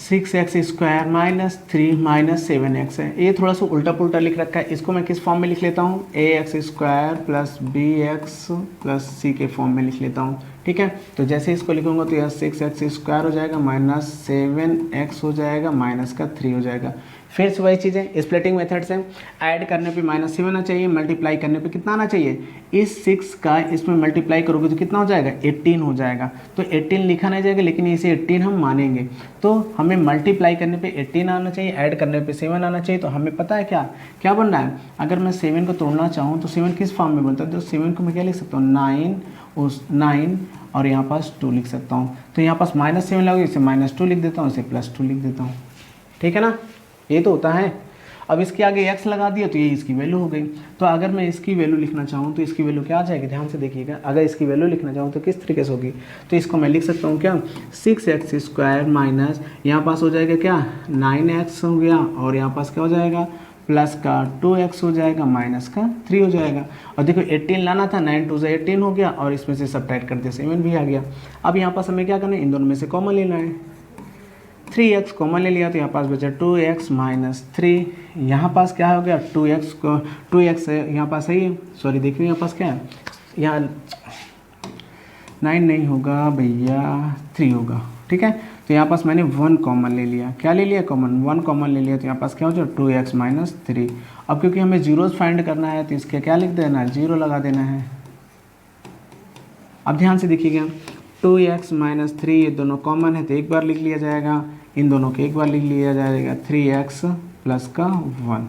6x² माइनस 3 माइनस 7x है। ये थोड़ा सा उल्टा पुल्टा लिख रखा है, इसको मैं किस फॉर्म में लिख लेता हूँ, ax² plus bx plus c के फॉर्म में लिख लेता हूँ। ठीक है, तो जैसे इसको लिखूंगा तो यह 6x² हो जाएगा माइनस 7x हो जाएगा माइनस का 3 हो जाएगा। फिर से वही चीज़ें स्प्लिटिंग मेथड से ऐड करने पे -7 आना चाहिए, मल्टीप्लाई करने पे कितना आना चाहिए, इस 6 का इसमें मल्टीप्लाई करोगे तो कितना हो जाएगा, 18 हो जाएगा। तो 18 लिखा नहीं जाएगा लेकिन इसे 18 हम मानेंगे। तो हमें मल्टीप्लाई करने पे 18 आना चाहिए, ऐड करने पे 7 आना चाहिए। तो हमें पता है क्या क्या बन रहा है, अगर मैं 7 को तोड़ना चाहूँ तो 7 किस फॉर्म में बनता है, तो 7 को मैं क्या लिख सकता हूँ, 9 और यहाँ पास 2 लिख सकता हूँ। तो यहाँ पास -7 लगेगा, इसे -2 लिख देता हूँ, इसे +2 लिख देता हूँ। ठीक है ना, ये तो होता है। अब इसके आगे x लगा दिया तो ये इसकी वैल्यू हो गई। तो अगर मैं इसकी वैल्यू लिखना चाहूँ तो इसकी वैल्यू क्या आ जाएगी, ध्यान से देखिएगा। अगर इसकी वैल्यू लिखना चाहूँ तो किस तरीके से होगी, तो इसको मैं लिख सकता हूँ क्या, 6x² माइनस यहाँ पास हो जाएगा क्या 9x हो गया, और यहाँ पास क्या हो जाएगा प्लस का 2x हो जाएगा माइनस का 3 हो जाएगा। और देखो 18 लाना था, 9 2 से 18 हो गया, और इसमें से सब्ट्रैक्ट कर दिया 7 भी आ गया। अब यहाँ पास हमें क्या करना है, इन दोनों में से कॉमन लेना है। 3x कॉमन ले लिया तो यहाँ पास बचा 2x माइनस 3, यहाँ पास क्या हो गया 2x को 2x है यहाँ पास, सही है, सॉरी देखिए यहाँ पास क्या है, यहाँ 9 नहीं होगा भैया 3 होगा। ठीक है, तो यहाँ पास मैंने 1 कॉमन ले लिया, क्या ले लिया कॉमन, 1 कॉमन ले लिया, तो यहाँ पास क्या हो जाए 2x माइनस 3। अब क्योंकि हमें जीरोस फाइंड करना है तो इसके क्या लिख देना है, 0 लगा देना है। अब ध्यान से देखिएगा 2x माइनस 3 ये दोनों कॉमन है तो एक बार लिख लिया जाएगा, इन दोनों के एक बार लिख लिया जाएगा, 3x प्लस का 1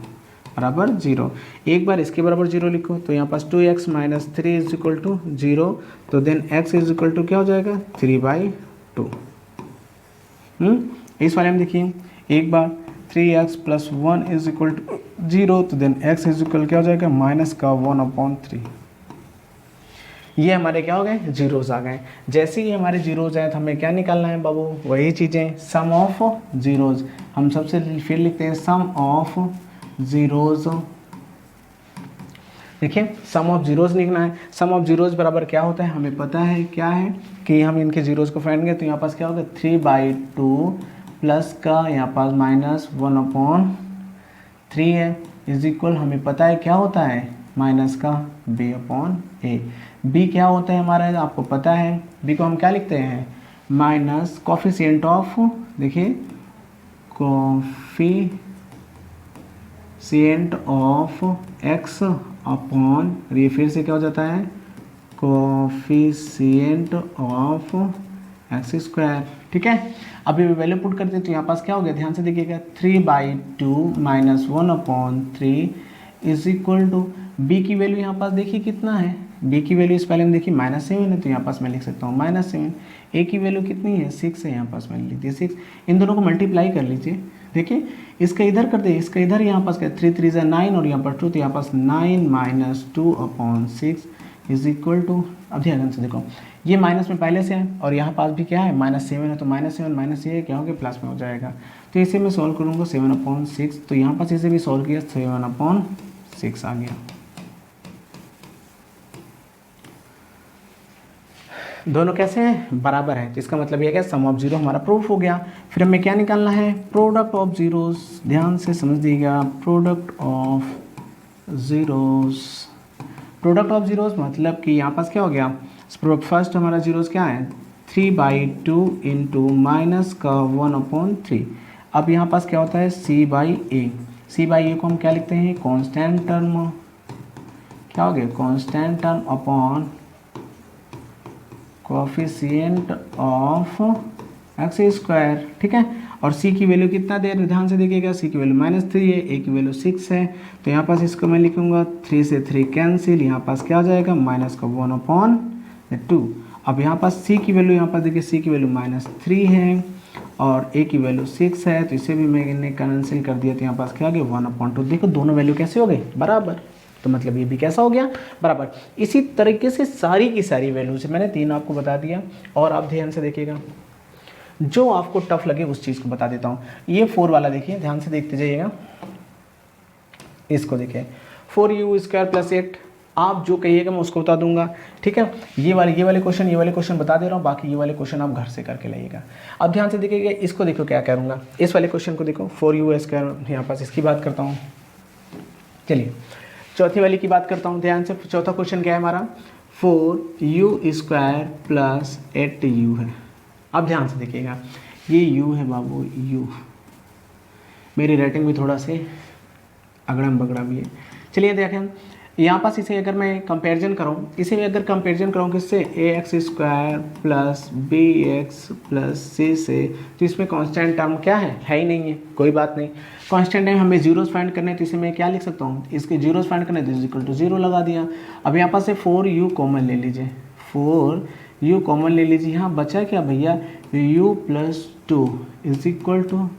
बराबर 0। एक बार इसके बराबर 0 लिखो तो यहाँ पास 2x minus 3 is equal to 0, तो then x is equal to क्या हो जाएगा 3/2। इस वाले में देखिए एक बार 3x plus 1 is equal to 0, तो देन x इज इक्वल क्या हो जाएगा माइनस का 1/3। ये हमारे क्या हो गए, जीरोज आ गए। जैसे ही हमारे जीरोज आए तो हमें क्या निकालना है बाबू, वही चीज़ें, सम ऑफ जीरोज। हम सबसे फिर लिखते हैं सम ऑफ जीरोज। देखिए सम ऑफ जीरोज लिखना है। सम ऑफ जीरोज बराबर क्या होता है, हमें पता है क्या है कि हम इनके जीरोज को फाइंड तो यहाँ पास क्या होगा 3/2 प्लस का यहाँ पास माइनस 1/3 है, इज इक्वल हमें पता है क्या होता है माइनस का b/a। b क्या होता है हमारा, आपको पता है b को हम क्या लिखते हैं माइनस कोफिशिएंट ऑफ, देखिए कोफिशिएंट ऑफ x अपॉन, ये फिर से क्या हो जाता है कोफिशिएंट ऑफ x²। ठीक है, अभी वैल्यू पुट करते हैं तो यहाँ पास क्या हो गया, ध्यान से देखिएगा 3/2 minus 1/3 is equal to b की वैल्यू यहाँ पास देखिए कितना है, b की वैल्यू इस पहले में देखिए -7 है तो यहाँ पास मैं लिख सकता हूँ -7। a की वैल्यू कितनी है 6 है, यहाँ पास मैंने लिख दिया 6। इन दोनों को मल्टीप्लाई कर लीजिए, देखिए इसका इधर कर दे, इसका इधर, यहाँ पास क्या 3 3 = 9 और यहाँ पर 2, तो यहाँ पास 9 माइनस 2/6 इज इक्वल टू, अब ध्यान से देखो ये माइनस में पहले से है और यहाँ पास भी क्या है -7 है, तो -7 माइनस ये क्या हो गया प्लस में हो जाएगा। तो इसे मैं सॉल्व करूँगा 7/6, तो यहाँ पास इसे भी सॉल्व किया 7/6 आ गया। दोनों कैसे हैं, बराबर है, जिसका मतलब ये है कि सम ऑफ जीरो हमारा प्रूफ हो गया। फिर हमें क्या निकालना है, प्रोडक्ट ऑफ जीरोस। ध्यान से समझ दीजिएगा, product of zeros. Product of zeros मतलब कि यहाँ पास क्या हो गया, फर्स्ट हमारा जीरोस क्या है 3/2 इंटू माइनस का 1/3। अब यहाँ पास क्या होता है c/a। c/a को हम क्या लिखते हैं कांस्टेंट टर्म, क्या हो गया constant term upon coefficient of x²। ठीक है, और c की वैल्यू कितना दे रहे, ध्यान से देखिएगा c की वैल्यू -3 है, a की वैल्यू 6 है, तो यहाँ पास इसको मैं लिखूंगा 3 से 3 कैंसिल, यहाँ पास क्या आ जाएगा माइनस का 1/2। अब यहाँ पास c की वैल्यू, यहाँ पास देखिए c की वैल्यू -3 है और a की वैल्यू 6 है, तो इसे भी मैंने कैंसिल कर दिया, तो यहाँ पास क्या आ गया 1/2। देखो दोनों वैल्यू कैसे हो गई बराबर, तो मतलब ये भी कैसा हो गया बराबर। इसी तरीके से सारी की सारी वैल्यूज मैंने 3 आपको बता दिया, और आप ध्यान से देखिएगा जो आपको टफ लगे उस चीज़ को बता देता हूँ। ये 4 वाला देखिए, ध्यान से देखते जाइएगा, इसको देखिए 4u² + 8 आप जो कहिएगा मैं उसको बता दूंगा, ठीक है। ये वाले क्वेश्चन बता दे रहा हूँ, बाकी ये वाले क्वेश्चन आप घर से करके लाइएगा। अब ध्यान से देखिएगा, इसको देखो क्या करूँगा, इस वाले क्वेश्चन को देखो 4u², यहाँ पास इसकी बात करता हूँ। चलिए चौथी वाली की बात करता हूँ, ध्यान से। चौथा क्वेश्चन क्या है हमारा, 4u² + 8u है। अब ध्यान से देखिएगा, ये u है बाबू, u, मेरी राइटिंग भी थोड़ा से अगड़म बगड़ा भी है। चलिए देखें, यहाँ पास इसे अगर मैं कंपैरिजन करूँ, इसे मैं अगर कंपैरिजन करूँ किससे, ax² + bx + c से, तो इसमें कांस्टेंट टर्म क्या है ही नहीं है, कोई बात नहीं। कांस्टेंट टाइम हमें जीरोस फाइंड करने हैं, तो इसे मैं क्या लिख सकता हूँ, इसके जीरोस फाइंड करने तो 0 लगा दिया। अब यहाँ पास से 4u कॉमन ले लीजिए, 4u कॉमन ले लीजिए, यहाँ बचा क्या भैया, u + 2 =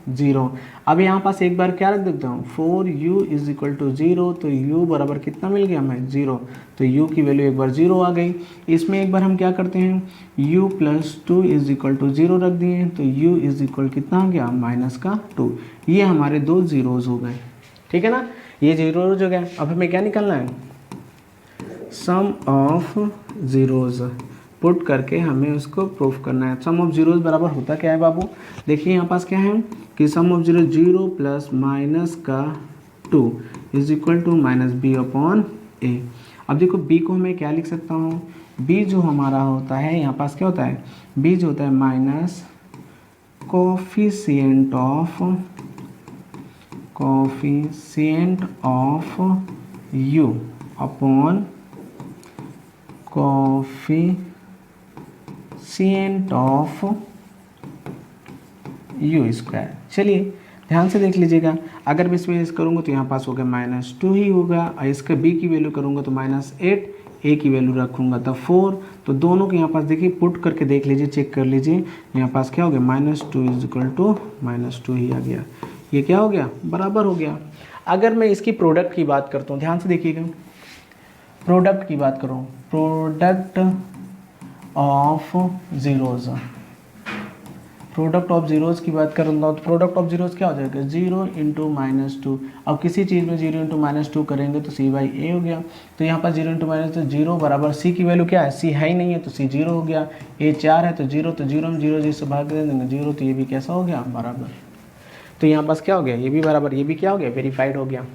0। अब यहाँ पास एक बार क्या रख देता हूँ, 4u = 0, तो u बराबर कितना मिल गया हमें, 0, तो u की वैल्यू एक बार 0 आ गई। इसमें एक बार हम क्या करते हैं, u + 2 = 0 रख दिए, तो u कितना आ गया, -2। ये हमारे दो जीरोज हो गए, ठीक है ना, ये जीरोज हो गए। अब हमें क्या निकालना है, सम ऑफ जीरोज पुट करके हमें उसको प्रूफ करना है। सम ऑफ जीरोज बराबर होता क्या है बाबू, देखिए यहाँ पास क्या है कि सम ऑफ जीरो 0 + -2 = -b/a। अब देखो b को मैं क्या लिख सकता हूँ, b जो हमारा होता है यहाँ पास क्या होता है, b जो होता है minus coefficient of u upon coefficient of u²। चलिए ध्यान से देख लीजिएगा, अगर मैं इसमें करूँगा तो यहाँ पास होगा -2 ही होगा, और इसका b की वैल्यू करूँगा तो -8, a की वैल्यू रखूँगा तो 4, तो दोनों के यहाँ पास देखिए पुट करके देख लीजिए, चेक कर लीजिए, यहाँ पास क्या हो गया, -2 = -2 ही आ गया। ये क्या हो गया, बराबर हो गया। अगर मैं इसकी प्रोडक्ट की बात करता हूँ, ध्यान से देखिएगा, प्रोडक्ट की बात करूँ, product of zeros, product of zeros की बात करूँगा तो प्रोडक्ट ऑफ जीरोज क्या हो जाएगा, 0 × -2। अब किसी चीज़ में 0 × -2 करेंगे तो c/a हो गया, तो यहाँ पर 0 × -2 0 बराबर c की वैल्यू क्या है, c है ही नहीं है तो c 0 हो गया, a 4 है तो 0, तो 0 हम 0 से भाग दे देंगे 0, तो ये भी कैसा हो गया, बराबर। तो यहाँ पास क्या हो गया, ये भी बराबर, ये भी क्या हो गया, वेरीफाइड हो गया।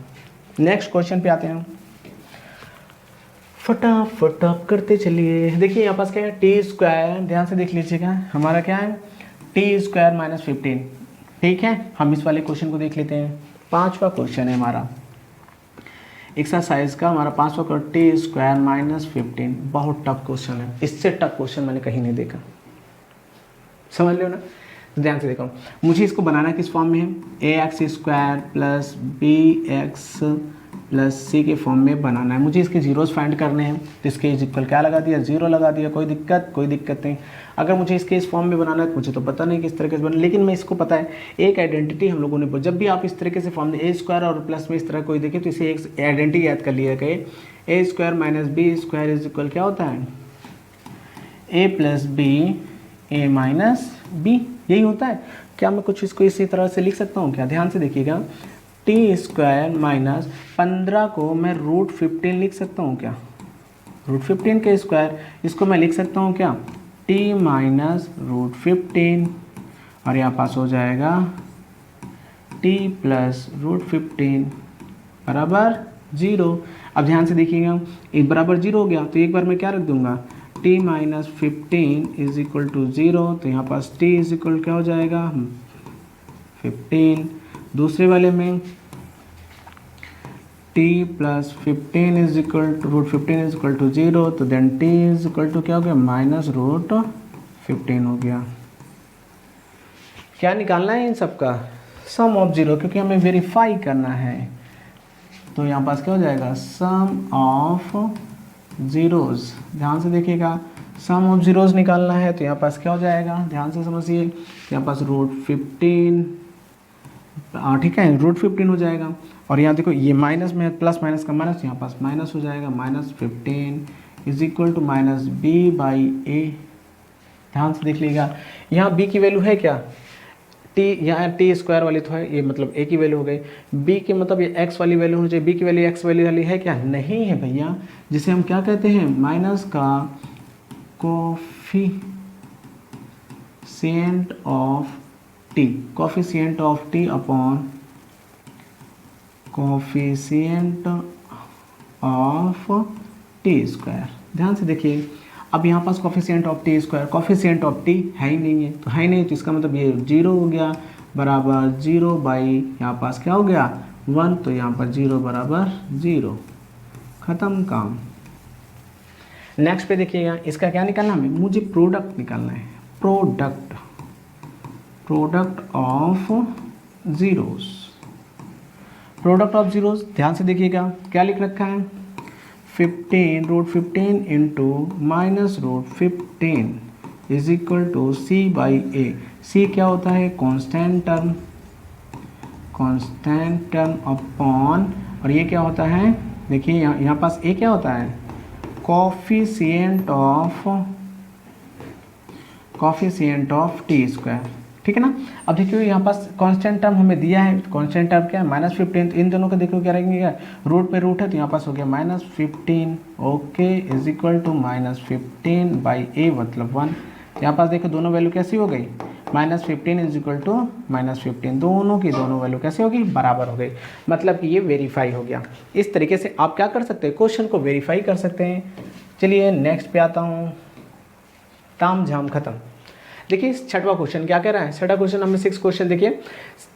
नेक्स्ट क्वेश्चन पे आते हैं, फटाफट आप करते चलिए। देखिए यहाँ पास क्या है, t², ध्यान से देख लीजिएगा, हमारा क्या है, t² - 15, ठीक है। हम इस वाले क्वेश्चन को देख लेते हैं, 5वां क्वेश्चन है हमारा एक्सरसाइज का, हमारा 5वां क्वेश्चन, t² - 15, बहुत टफ क्वेश्चन है, इससे टफ क्वेश्चन मैंने कहीं नहीं देखा, समझ लो ना। ध्यान से देखो, मुझे इसको बनाना किस फॉर्म में है, ax² + bx + c के फॉर्म में बनाना है। मुझे इसके जीरोस फाइंड करने हैं, तो इसके इक्वल क्या लगा दिया, 0 लगा दिया, कोई दिक्कत नहीं। अगर मुझे इसके इस फॉर्म में बनाना है तो मुझे तो पता नहीं किस तरीके से बना, लेकिन मैं इसको पता है, एक आइडेंटिटी हम लोगों ने, जब भी आप इस तरीके से फॉर्म a² और प्लस में इस तरह कोई देखे तो इसे एक आइडेंटिटी याद कर लिया गया, a² - b² क्या होता है, a + b a - b, यही होता है। क्या मैं कुछ इसको इसी तरह से लिख सकता हूँ क्या, ध्यान से देखिएगा, t² - 15 को मैं √15 लिख सकता हूँ क्या, √15 के स्क्वायर, इसको मैं लिख सकता हूँ क्या, t - √15, और यहाँ पास हो जाएगा t + √15 बराबर 0। अब ध्यान से देखिएगा, एक बराबर 0 हो गया, तो एक बार मैं क्या रख दूंगा, t - 15 = 0, तो यहाँ पास t क्या हो जाएगा, 15। दूसरे वाले में t + 15 √15 = 0, तो देन t क्या हो गया, -√15 हो गया। क्या निकालना है इन सब का, सम ऑफ जीरो, क्योंकि हमें वेरीफाई करना है। तो यहाँ पास क्या हो जाएगा, सम ऑफ जीरोज, ध्यान से देखिएगा, सम ऑफ जीरोज निकालना है, तो यहाँ पास क्या हो जाएगा, ध्यान से समझिए, यहाँ पास √15, ठीक है, √15 हो जाएगा, और यहाँ देखो ये माइनस में प्लस माइनस का माइनस, यहाँ पास माइनस हो जाएगा, -15 = -b/a। ध्यान से देख लीजिएगा, यहाँ b की वैल्यू है क्या, t टी, यहाँ टी स्क्वायर वाली तो है, ये मतलब ए की वैल्यू हो गई। बी की मतलब ये एक्स वाली वैल्यू होनी चाहिए, बी की वैल्यू एक्स वैल्यू वाली है क्या? नहीं है भैया, जिसे हम क्या कहते हैं, माइनस का coefficient of T, coefficient of T upon coefficient of T square. ध्यान से देखिए, अब यहाँ पास coefficient of T square, coefficient of T है ही नहीं है, तो है ही नहीं, तो इसका मतलब ये 0 हो गया, बराबर 0 बाई यहाँ पास क्या हो गया 1, तो यहाँ पर 0 बराबर 0, खत्म काम। नेक्स्ट पे देखिएगा, इसका क्या निकालना है, मुझे प्रोडक्ट निकालना है, product of zeros, product of zeros. ध्यान से देखिएगा क्या लिख रखा है, 15 root 15 into minus root 15 is equal to C by A. C क्या होता है, कांस्टेंट टर्म अपॉन, और ये क्या होता है, देखिए यहाँ पास ए क्या होता है, कोफिशिएंट ऑफ टी स्क्वायर, ठीक है ना। अब देखिए यहाँ पास कांस्टेंट टर्म हमें दिया है, कांस्टेंट टर्म क्या है -15, इन दोनों का देखो क्या रहेंगे, क्या रूट पे रूट है, तो यहाँ पास हो गया -15, okay, is equal to -15 by ए मतलब 1। यहाँ पास देखो दोनों वैल्यू कैसी हो गई, -15 इज इक्वल टू -15, दोनों की दोनों वैल्यू कैसे होगी, बराबर हो गई, मतलब कि ये वेरीफाई हो गया। इस तरीके से आप क्या कर सकते हैं, क्वेश्चन को वेरीफाई कर सकते हैं। चलिए नेक्स्ट पे आता हूँ, ताम झाम खत्म। देखिए छठवां क्वेश्चन क्या कह रहा है, छठा क्वेश्चन हमें 6 क्वेश्चन देखिए,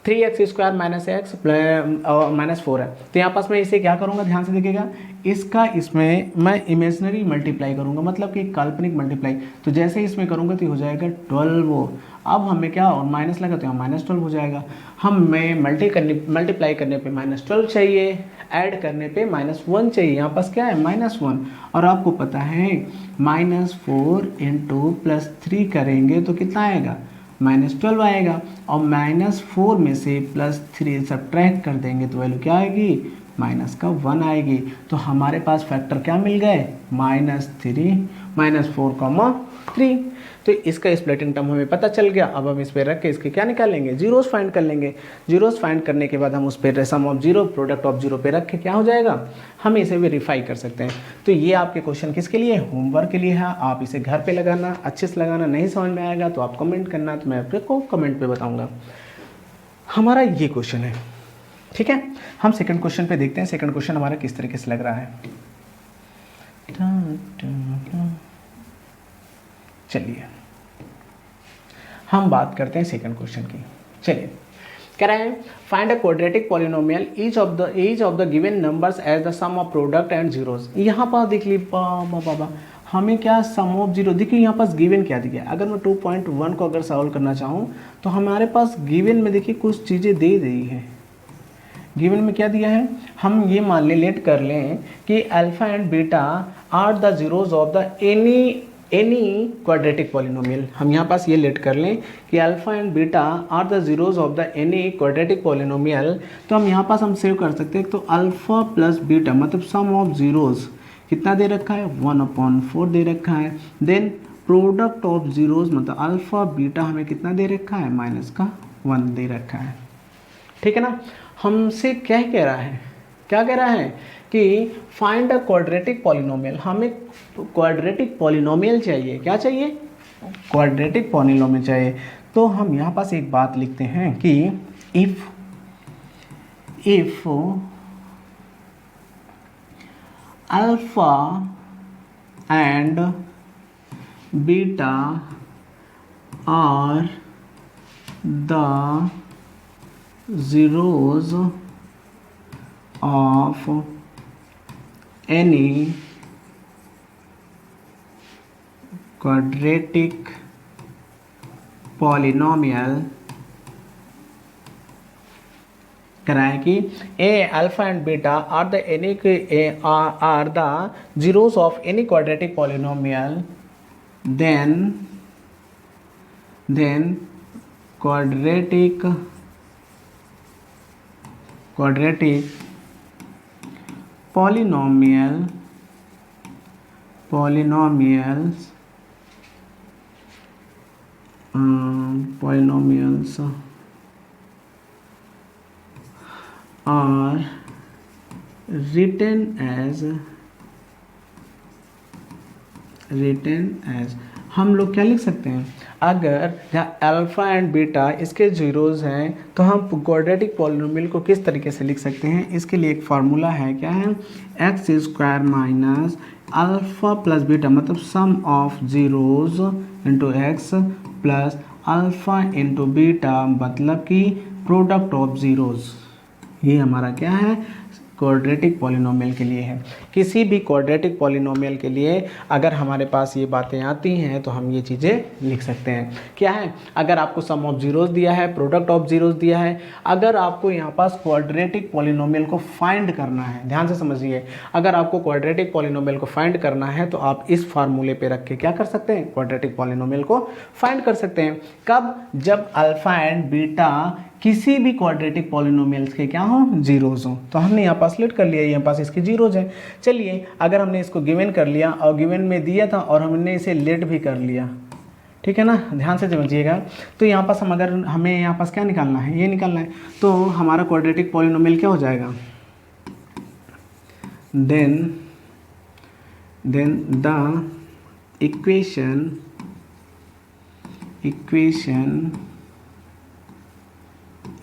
3x² माइनस एक्स माइनस 4 है, तो यहाँ पास मैं इसे क्या करूँगा, ध्यान से देखिएगा, इसका इसमें मैं इमेजनरी मल्टीप्लाई करूँगा, मतलब कि काल्पनिक मल्टीप्लाई, तो जैसे ही इसमें करूँगा तो हो जाएगा 12। अब हमें क्या, और माइनस लगा तो यहाँ -12 हो जाएगा, हमें मल्टीप्लाई करने पे -12 चाहिए, ऐड करने पे -1 चाहिए, यहाँ पास क्या है -1, और आपको पता है -4 इंटू +3 करेंगे तो कितना आएगा, -12 आएगा, और -4 में से +3 सब्ट्रैक्ट कर देंगे तो वैल्यू क्या आएगी, -1 आएगी। तो हमारे पास फैक्टर क्या मिल गए, -4, 3। तो इसका स्प्लिटिंग टर्म हमें पता चल गया। अब हम इस पर रख के इसके क्या निकालेंगे, जीरोस फाइंड कर लेंगे। जीरोस फाइंड करने के बाद हम उस पर sum of zero, product of zero पे रख के क्या हो जाएगा, हम इसे वेरीफाई कर सकते हैं। तो ये आपके क्वेश्चन किसके लिए, होमवर्क के लिए है। आप इसे घर पे लगाना, अच्छे से लगाना, नहीं समझ में आएगा तो आप कमेंट करना, तो मैं आपको कमेंट पे बताऊँगा। हमारा ये क्वेश्चन है, ठीक है। हम सेकंड क्वेश्चन पे देखते हैं, सेकंड क्वेश्चन हमारा किस तरीके से लग रहा है। चलिए हम बात करते हैं सेकंड क्वेश्चन की। चलिए कह रहे हैं find a quadratic polynomial each of the given numbers as the sum of product and zeros. यहाँ पर देख ली बाबा हमें क्या, सम ऑफ जीरो, देखिए यहाँ पास गिवन क्या दिया है। अगर मैं 2.1 को अगर सॉल्व करना चाहूँ तो हमारे पास गिवन में देखिए कुछ चीज़ें दे दी है। गिवन में क्या दिया है, हम ये मान लेट कर लें कि alpha and beta are the zeros of the any quadratic polynomial. हम यहाँ पास ये लेट कर लें कि alpha and beta are the zeros of the any quadratic polynomial. तो हम यहाँ पास हम सेव कर सकते हैं, तो अल्फा प्लस बीटा मतलब सम ऑफ जीरोज कितना दे रखा है, 1/4 दे रखा है। देन प्रोडक्ट ऑफ जीरोज मतलब अल्फा बीटा हमें कितना दे रखा है, -1 दे रखा है, ठीक है ना। हमसे क्या कह रहा है, क्या कह रहा है कि फाइंड अ क्वाड्रेटिक पॉलिनोमियल। हमें क्वाड्रेटिक पॉलिनोमियल चाहिए, क्या चाहिए, क्वाड्रेटिक पॉलिनोमियल चाहिए। तो हम यहाँ पास एक बात लिखते हैं कि if alpha and beta are the zeros of any quadratic polynomial, कराएं कि a alpha and beta are the zeros of any quadratic polynomial, then quadratic polynomials are written as हम लोग क्या लिख सकते हैं, अगर अल्फ़ा एंड बीटा इसके जीरोज़ हैं तो हम क्वाड्रेटिक पॉलिनोमियल को किस तरीके से लिख सकते हैं। इसके लिए एक फार्मूला है, क्या है, X square minus alpha plus beta, मतलब sum of zeros into x plus alpha into beta, मतलब कि प्रोडक्ट ऑफ ज़ीरोज़। ये हमारा क्या है, क्वाड्रेटिक पॉलिनोमियल के लिए है। किसी भी क्वाड्रेटिक पॉलिनोमियल के लिए अगर हमारे पास ये बातें आती हैं तो हम ये चीज़ें लिख सकते हैं। क्या है, अगर आपको सम ऑफ जीरोस दिया है, प्रोडक्ट ऑफ जीरोस दिया है, अगर आपको यहाँ पास क्वाड्रेटिक पॉलिनोमियल को फाइंड करना है, ध्यान से समझिए, अगर आपको क्वाड्रेटिक पॉलिनोमियल को फाइंड करना है तो आप इस फार्मूले पे रख के क्या कर सकते हैं, क्वाड्रेटिक पॉलिनोमियल को फाइंड कर सकते हैं। कब, जब अल्फा एंड बीटा किसी भी क्वाड्रेटिक पॉलिनोमियल्स के क्या हो, जीरोज हो। तो हमने यहाँ पास लेट कर लिया, यहाँ पास इसके जीरोज हैं। चलिए, अगर हमने इसको गिवन कर लिया और गिवन में दिया था और हमने इसे लेट भी कर लिया, ठीक है ना, ध्यान से समझिएगा। तो यहाँ पास अगर हमें यहाँ पास क्या निकालना है, ये निकालना है, तो हमारा क्वाड्रेटिक पॉलिनोमियल क्या हो जाएगा, देन द इक्वेशन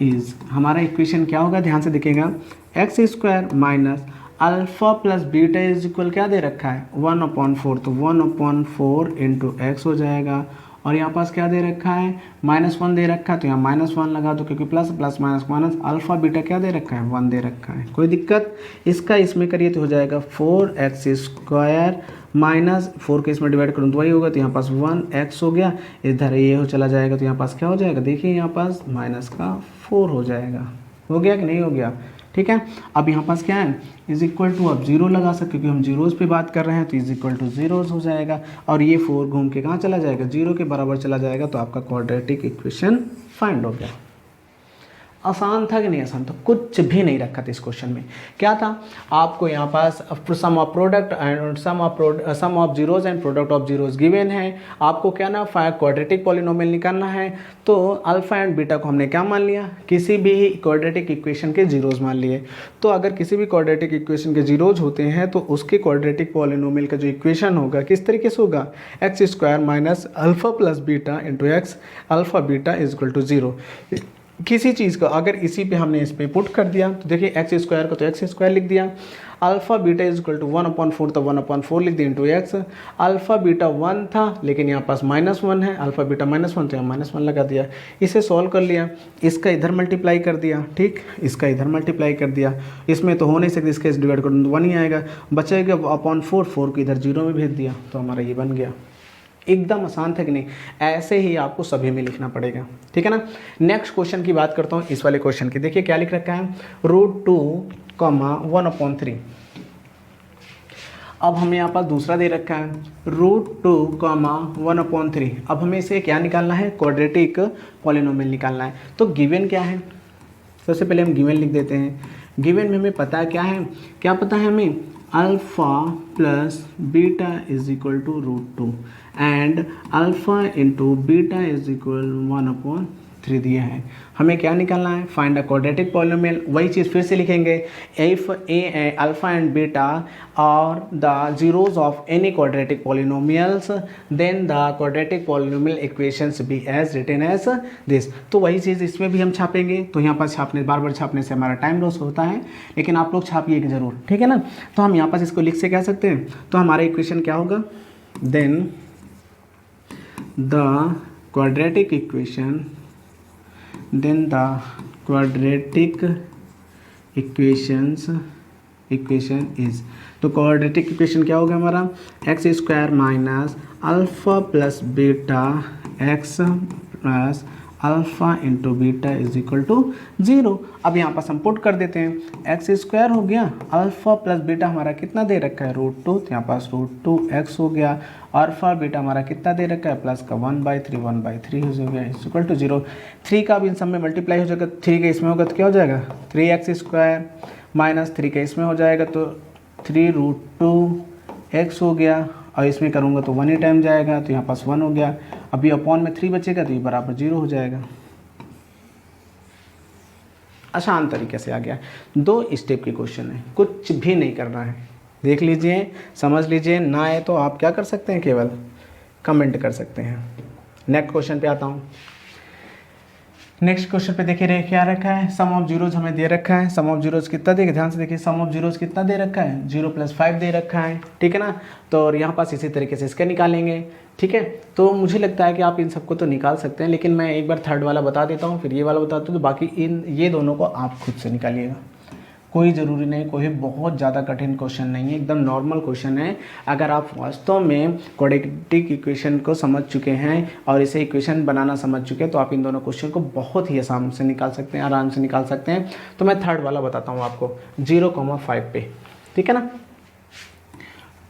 इज, हमारा इक्वेशन क्या होगा, ध्यान से देखिएगा, x square minus alpha plus beta is equal क्या दे रखा है, 1/4, तो 1/4 इंटू एक्स हो जाएगा। और यहाँ पास क्या दे रखा है, -1 दे रखा है, तो यहाँ -1 लगा दो, क्योंकि plus plus minus minus, alpha beta क्या दे रखा है, 1 दे रखा है। कोई दिक्कत, इसका इसमें करिए तो हो जाएगा 4x स्क्वायर माइनस 4 के इसमें डिवाइड करूँ तो वही होगा, तो यहाँ पास 1x हो गया, इधर ये हो चला जाएगा, तो यहाँ पास क्या हो जाएगा, देखिए यहाँ पास -4 हो जाएगा। हो गया कि नहीं हो गया, ठीक है। अब यहाँ पास क्या है, इज इक्वल टू, अब जीरो लगा सकते, क्योंकि हम जीरोज़ पे बात कर रहे हैं, तो इज इक्वल टू जीरोज़ हो जाएगा। और ये 4 घूम के कहाँ चला जाएगा, जीरो के बराबर चला जाएगा, तो आपका क्वाड्रेटिक इक्वेशन फाइंड हो गया। आसान था कि नहीं आसान था, कुछ भी नहीं रखा था इस क्वेश्चन में। क्या था, आपको यहाँ पास sum of product and sum of zeros and product of zeros given है। आपको क्या ना क्वाड्रेटिक पॉलिनोमियल निकालना है, तो अल्फा एंड बीटा को हमने क्या मान लिया, किसी भी क्वाड्रेटिक इक्वेशन के जीरोज मान लिए। तो अगर किसी भी क्वाड्रेटिक इक्वेशन के जीरोज होते हैं तो उसके क्वाड्रेटिक पॉलिनोमियल का जो इक्वेशन होगा किस तरीके से होगा, x square minus alpha plus beta into x, alpha beta is equal to zero. किसी चीज़ को अगर इसी पे हमने इस पे पुट कर दिया, तो देखिए एक्स स्क्वायर को तो एक्स स्क्वायर लिख दिया, alpha beta is equal to 1/4, तो 1/4 लिख दिया इंटू एक्स। अल्फ़ा बीटा 1 था, लेकिन यहाँ पास -1 है, अल्फ़ा बीटा -1, तो यहाँ -1 लगा दिया। इसे सॉल्व कर लिया, इसका इधर मल्टीप्लाई कर दिया, ठीक, इसका इधर मल्टीप्लाई कर दिया, इसमें तो हो नहीं सकती, इसके डिवाइड करूँ तो 1 ही आएगा, बचेगा /4, 4 को इधर 0 में भेज दिया, तो हमारा ये बन गया। एकदम आसान था कि नहीं, ऐसे ही आपको सभी में लिखना पड़ेगा, ठीक है ना। नेक्स्ट क्वेश्चन की बात करता हूँ, इस वाले क्वेश्चन की, देखिए क्या लिख रखा है, √2, 1/3। अब हमें यहाँ पास दूसरा दे रखा है √2, 1/3। अब हमें इसे क्या निकालना है, क्वाड्रेटिक पॉलिनोमियल निकालना है। तो गिवन क्या है, सबसे पहले हम गिवन लिख देते हैं। गिवन में हमें पता है क्या है, क्या पता है हमें, alpha plus beta is equal to √2 and alpha into beta is equal 1/3 दिया है। हमें क्या निकालना है, फाइंड अ क्वाड्रेटिक पॉलिनोमियल। वही चीज़ फिर से लिखेंगे, if a alpha and beta और the zeros of any quadratic polynomials then the quadratic polynomial equations be as written as this. तो वही चीज़ इसमें भी हम छापेंगे। तो यहाँ पर छापने, बार बार छापने से हमारा टाइम लॉस होता है, लेकिन आप लोग छापिएगा जरूर, ठीक है ना। तो हम यहाँ पर इसको लिख से कह सकते हैं, तो हमारा इक्वेशन क्या होगा, then the quadratic equation, then the quadratic equation is, तो क्वाड्रेटिक इक्वेशन क्या होगा हमारा, x square minus alpha plus beta x plus alpha into beta is equal to 0। अब यहाँ पर हम पुट कर देते हैं, एक्स स्क्वायर हो गया, अल्फ़ा प्लस बीटा हमारा कितना दे रखा है, √2, तो यहाँ पास √2x हो गया, अल्फ़ा बीटा हमारा कितना दे रखा है, प्लस का 1/3 हो गया इज इक्वल टू 0। 3 का भी इन सब में मल्टीप्लाई हो जाएगा, 3 के इसमें होगा तो क्या हो जाएगा, 3x स्क्वायर माइनस 3 के इसमें हो जाएगा तो 3√2x हो गया, और इसमें करूँगा तो 1 ही टाइम जाएगा, तो यहाँ पास 1 हो गया। अभी अपॉन में 3 बचेगा, तो ये बराबर 0 हो जाएगा। आसान तरीके से आ गया। 2 स्टेप के क्वेश्चन है, कुछ भी नहीं करना है। देख लीजिए, समझ लीजिए, ना आए तो आप क्या कर सकते हैं, केवल कमेंट कर सकते हैं। नेक्स्ट क्वेश्चन पे आता हूँ। नेक्स्ट क्वेश्चन पे देखिए क्या रखा है, सम ऑफ जीरोज हमें दे रखा है। सम ऑफ जीरोज कितना देगा, ध्यान से देखिए, सम ऑफ जीरोज कितना दे रखा है, 0 + 5 दे रखा है, ठीक है ना। तो और यहाँ पास इसी तरीके से इसका निकालेंगे, ठीक है। तो मुझे लगता है कि आप इन सबको तो निकाल सकते हैं, लेकिन मैं एक बार थर्ड वाला बता देता हूँ, फिर ये वाला बताता हूँ, तो बाकी ये दोनों को आप खुद से निकालिएगा। कोई ज़रूरी नहीं, कोई बहुत ज़्यादा कठिन क्वेश्चन नहीं है, एकदम नॉर्मल क्वेश्चन है। अगर आप वास्तव में क्वाड्रेटिक इक्वेशन को समझ चुके हैं और इसे इक्वेशन बनाना समझ चुके हैं, तो आप इन दोनों क्वेश्चन को बहुत ही आसान से निकाल सकते हैं, आराम से निकाल सकते हैं। तो मैं थर्ड वाला बताता हूँ आपको, 0,5 पे, ठीक है ना।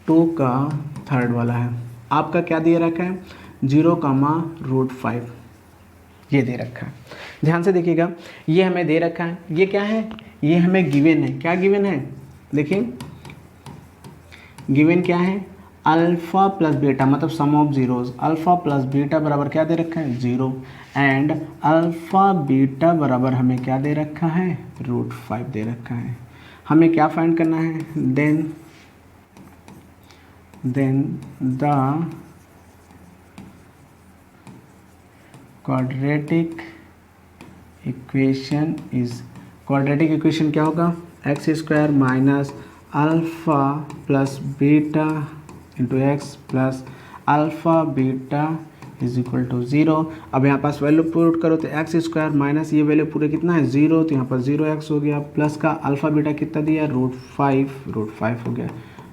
2 का थर्ड वाला है, आपका क्या दिया रखा है, 0,√5 ये दे रखा है। ध्यान से देखिएगा, ये हमें दे रखा है, ये क्या है, ये हमें गिवन है। क्या गिवन है, देखिए गिवन क्या है, अल्फ़ा प्लस बीटा, मतलब sum of zeros, alpha plus beta बराबर क्या दे रखा है, 0, एंड अल्फ़ा बीटा बराबर हमें क्या दे रखा है, √5 दे रखा है। हमें क्या फाइंड करना है, then the quadratic equation is, quadratic equation क्या होगा, x² minus alpha plus beta into x plus alpha beta is equal to 0। अब यहाँ पास वैल्यू पुट करो तो x² माइनस ये वैल्यू पूरे कितना है 0, तो यहाँ पर 0x हो गया, प्लस का अल्फ़ा बीटा कितना दिया, √5 हो गया,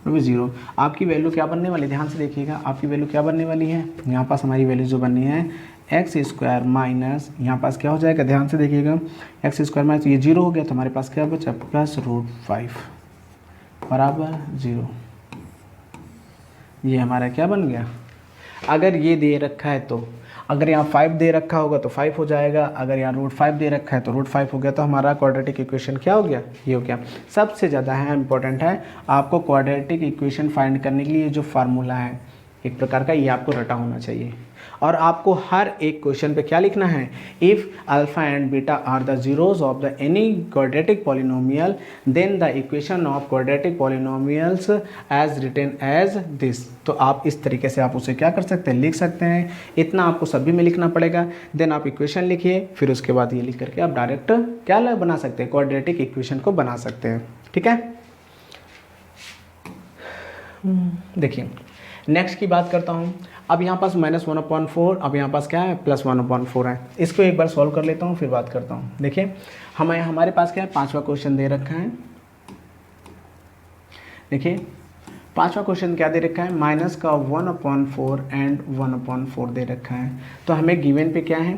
0। आपकी वैल्यू क्या बनने वाली, ध्यान से देखिएगा, आपकी वैल्यू क्या बनने वाली है, यहाँ पास हमारी वैल्यू जो बननी है x² माइनस, यहाँ पास क्या हो जाएगा, ध्यान से देखिएगा, x² माइनस ये 0 हो गया, तो हमारे पास क्या बचा, प्लस √5 बराबर 0। ये हमारा क्या बन गया। अगर ये दे रखा है तो, अगर यहाँ 5 दे रखा होगा तो 5 हो जाएगा, अगर यहाँ √5 दे रखा है तो √5 हो गया, तो हमारा क्वाड्रेटिक इक्वेशन क्या हो गया, ये हो गया। सबसे ज़्यादा है इम्पोर्टेंट है, आपको क्वाड्रेटिक इक्वेशन फाइंड करने के लिए जो फार्मूला है एक प्रकार का, ये आपको रटा होना चाहिए। और आपको हर एक क्वेश्चन पे क्या लिखना है, if alpha and beta are the zeros of the any quadratic polynomial then the equation of quadratic polynomials as written as this. तो आप इस तरीके से आप उसे क्या कर सकते हैं, लिख सकते हैं। इतना आपको सभी में लिखना पड़ेगा, देन आप इक्वेशन लिखिए, फिर उसके बाद ये लिख करके आप डायरेक्ट क्या बना सकते हैं, क्वाड्रेटिक इक्वेशन को बना सकते हैं, ठीक है। देखिए नेक्स्ट की बात करता हूँ। अब यहाँ पास -1/4, अब यहाँ पास क्या है, +1/4 है। इसको एक बार सॉल्व कर लेता हूँ, फिर बात करता हूँ। देखिए हमारे पास क्या है, 5वां क्वेश्चन दे रखा है। देखिए 5वां क्वेश्चन क्या दे रखा है, -1/4 एंड 1/4 दे रखा है। तो हमें गिवन पे क्या है,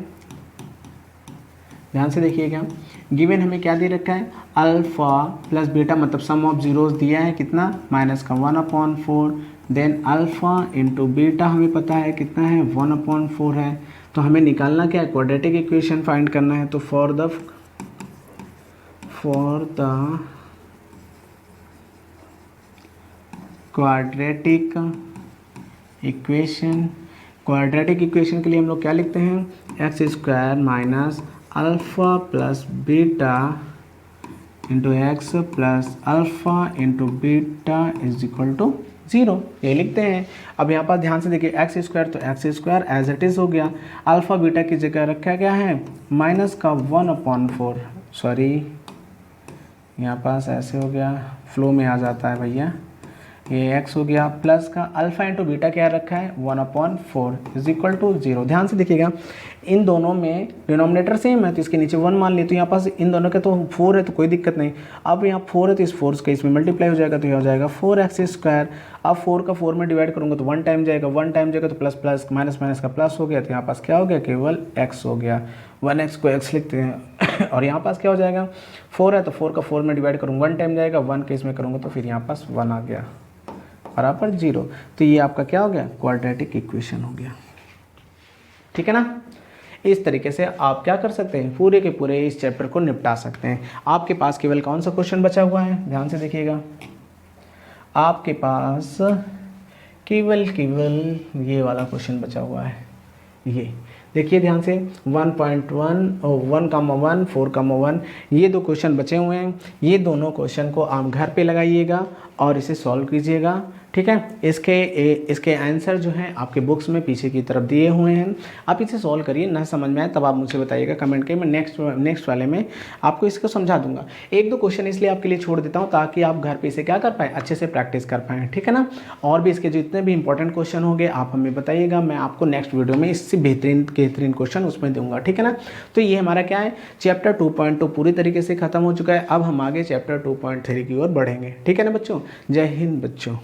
ध्यान से देखिएगा, गिवन हमें क्या दे रखा है, अल्फ़ा प्लस बीटा, मतलब सम ऑफ जीरोज दिया है कितना, -1/4, देन अल्फ़ा इंटू बीटा हमें पता है कितना है, 1/4 है। तो हमें निकालना क्या है, क्वाड्रेटिक इक्वेशन फाइंड करना है। तो फॉर द क्वाड्रेटिक इक्वेशन के लिए हम लोग क्या लिखते हैं, x² minus alpha plus beta into x plus alpha into beta is equal to 0, ये लिखते हैं। अब यहाँ पर ध्यान से देखिए, x² तो x² एज इट इज़ हो गया, अल्फ़ा बीटा की जगह रखा गया है -1/4, सॉरी यहाँ पास ऐसे हो गया, फ्लो में आ जाता है भैया, ये x हो गया, प्लस का अल्फ़ा इंटू बीटा क्या रखा है, 1/4 इज इक्वल टू 0। ध्यान से देखिएगा, इन दोनों में डिनोमिनेटर सेम है तो इसके नीचे 1 मान लिए, तो यहाँ पास इन दोनों के तो 4 है तो कोई दिक्कत नहीं। अब यहाँ 4 है तो इस 4 का इसमें मल्टीप्लाई हो जाएगा, तो यह हो जाएगा 4x²। अब 4 का 4 में डिवाइड करूँगा तो 1 टाइम जाएगा, 1 टाइम जाएगा तो प्लस प्लस माइनस माइनस का प्लस हो गया, तो यहाँ पास क्या हो गया, केवल x हो गया, 1x को x लिखते हैं। और यहाँ पास क्या हो जाएगा, 4 है तो 4 का 4 में डिवाइड करूँगा, 1 टाइम जाएगा, 1 के इसमें करूँगा तो फिर यहाँ पास 1 आ गया बराबर 0। तो ये आपका क्या हो गया, क्वाड्रेटिक इक्वेशन हो गया, ठीक है ना। इस तरीके से आप क्या कर सकते हैं, पूरे के पूरे इस चैप्टर को निपटा सकते हैं। आपके पास केवल कौन सा क्वेश्चन बचा हुआ है, ध्यान से देखिएगा, आपके पास केवल ये वाला क्वेश्चन बचा हुआ है। ये देखिए ध्यान से 1.1 और 1,1 4,1 ये दो क्वेश्चन बचे हुए हैं। ये दोनों क्वेश्चन को आप घर पे लगाइएगा और इसे सॉल्व कीजिएगा, ठीक है। इसके आंसर जो हैं आपके बुक्स में पीछे की तरफ दिए हुए हैं। आप इसे सॉल्व करिए, ना समझ में आए तब आप मुझे बताइएगा कमेंट के, मैं नेक्स्ट वाले में आपको इसको समझा दूंगा। एक दो क्वेश्चन इसलिए आपके लिए छोड़ देता हूँ ताकि आप घर पे इसे क्या कर पाएँ, अच्छे से प्रैक्टिस कर पाएँ, ठीक है ना। और भी इसके जितने भी इंपॉर्टेंट क्वेश्चन होंगे आप हमें बताइएगा, मैं आपको नेक्स्ट वीडियो में इससे बेहतरीन क्वेश्चन उसमें दूंगा, ठीक है ना। तो ये हमारा क्या है, चैप्टर 2.2 पूरी तरीके से खत्म हो चुका है। अब हम आगे चैप्टर 2.3 की ओर बढ़ेंगे, ठीक है ना बच्चों। जय हिंद बच्चों।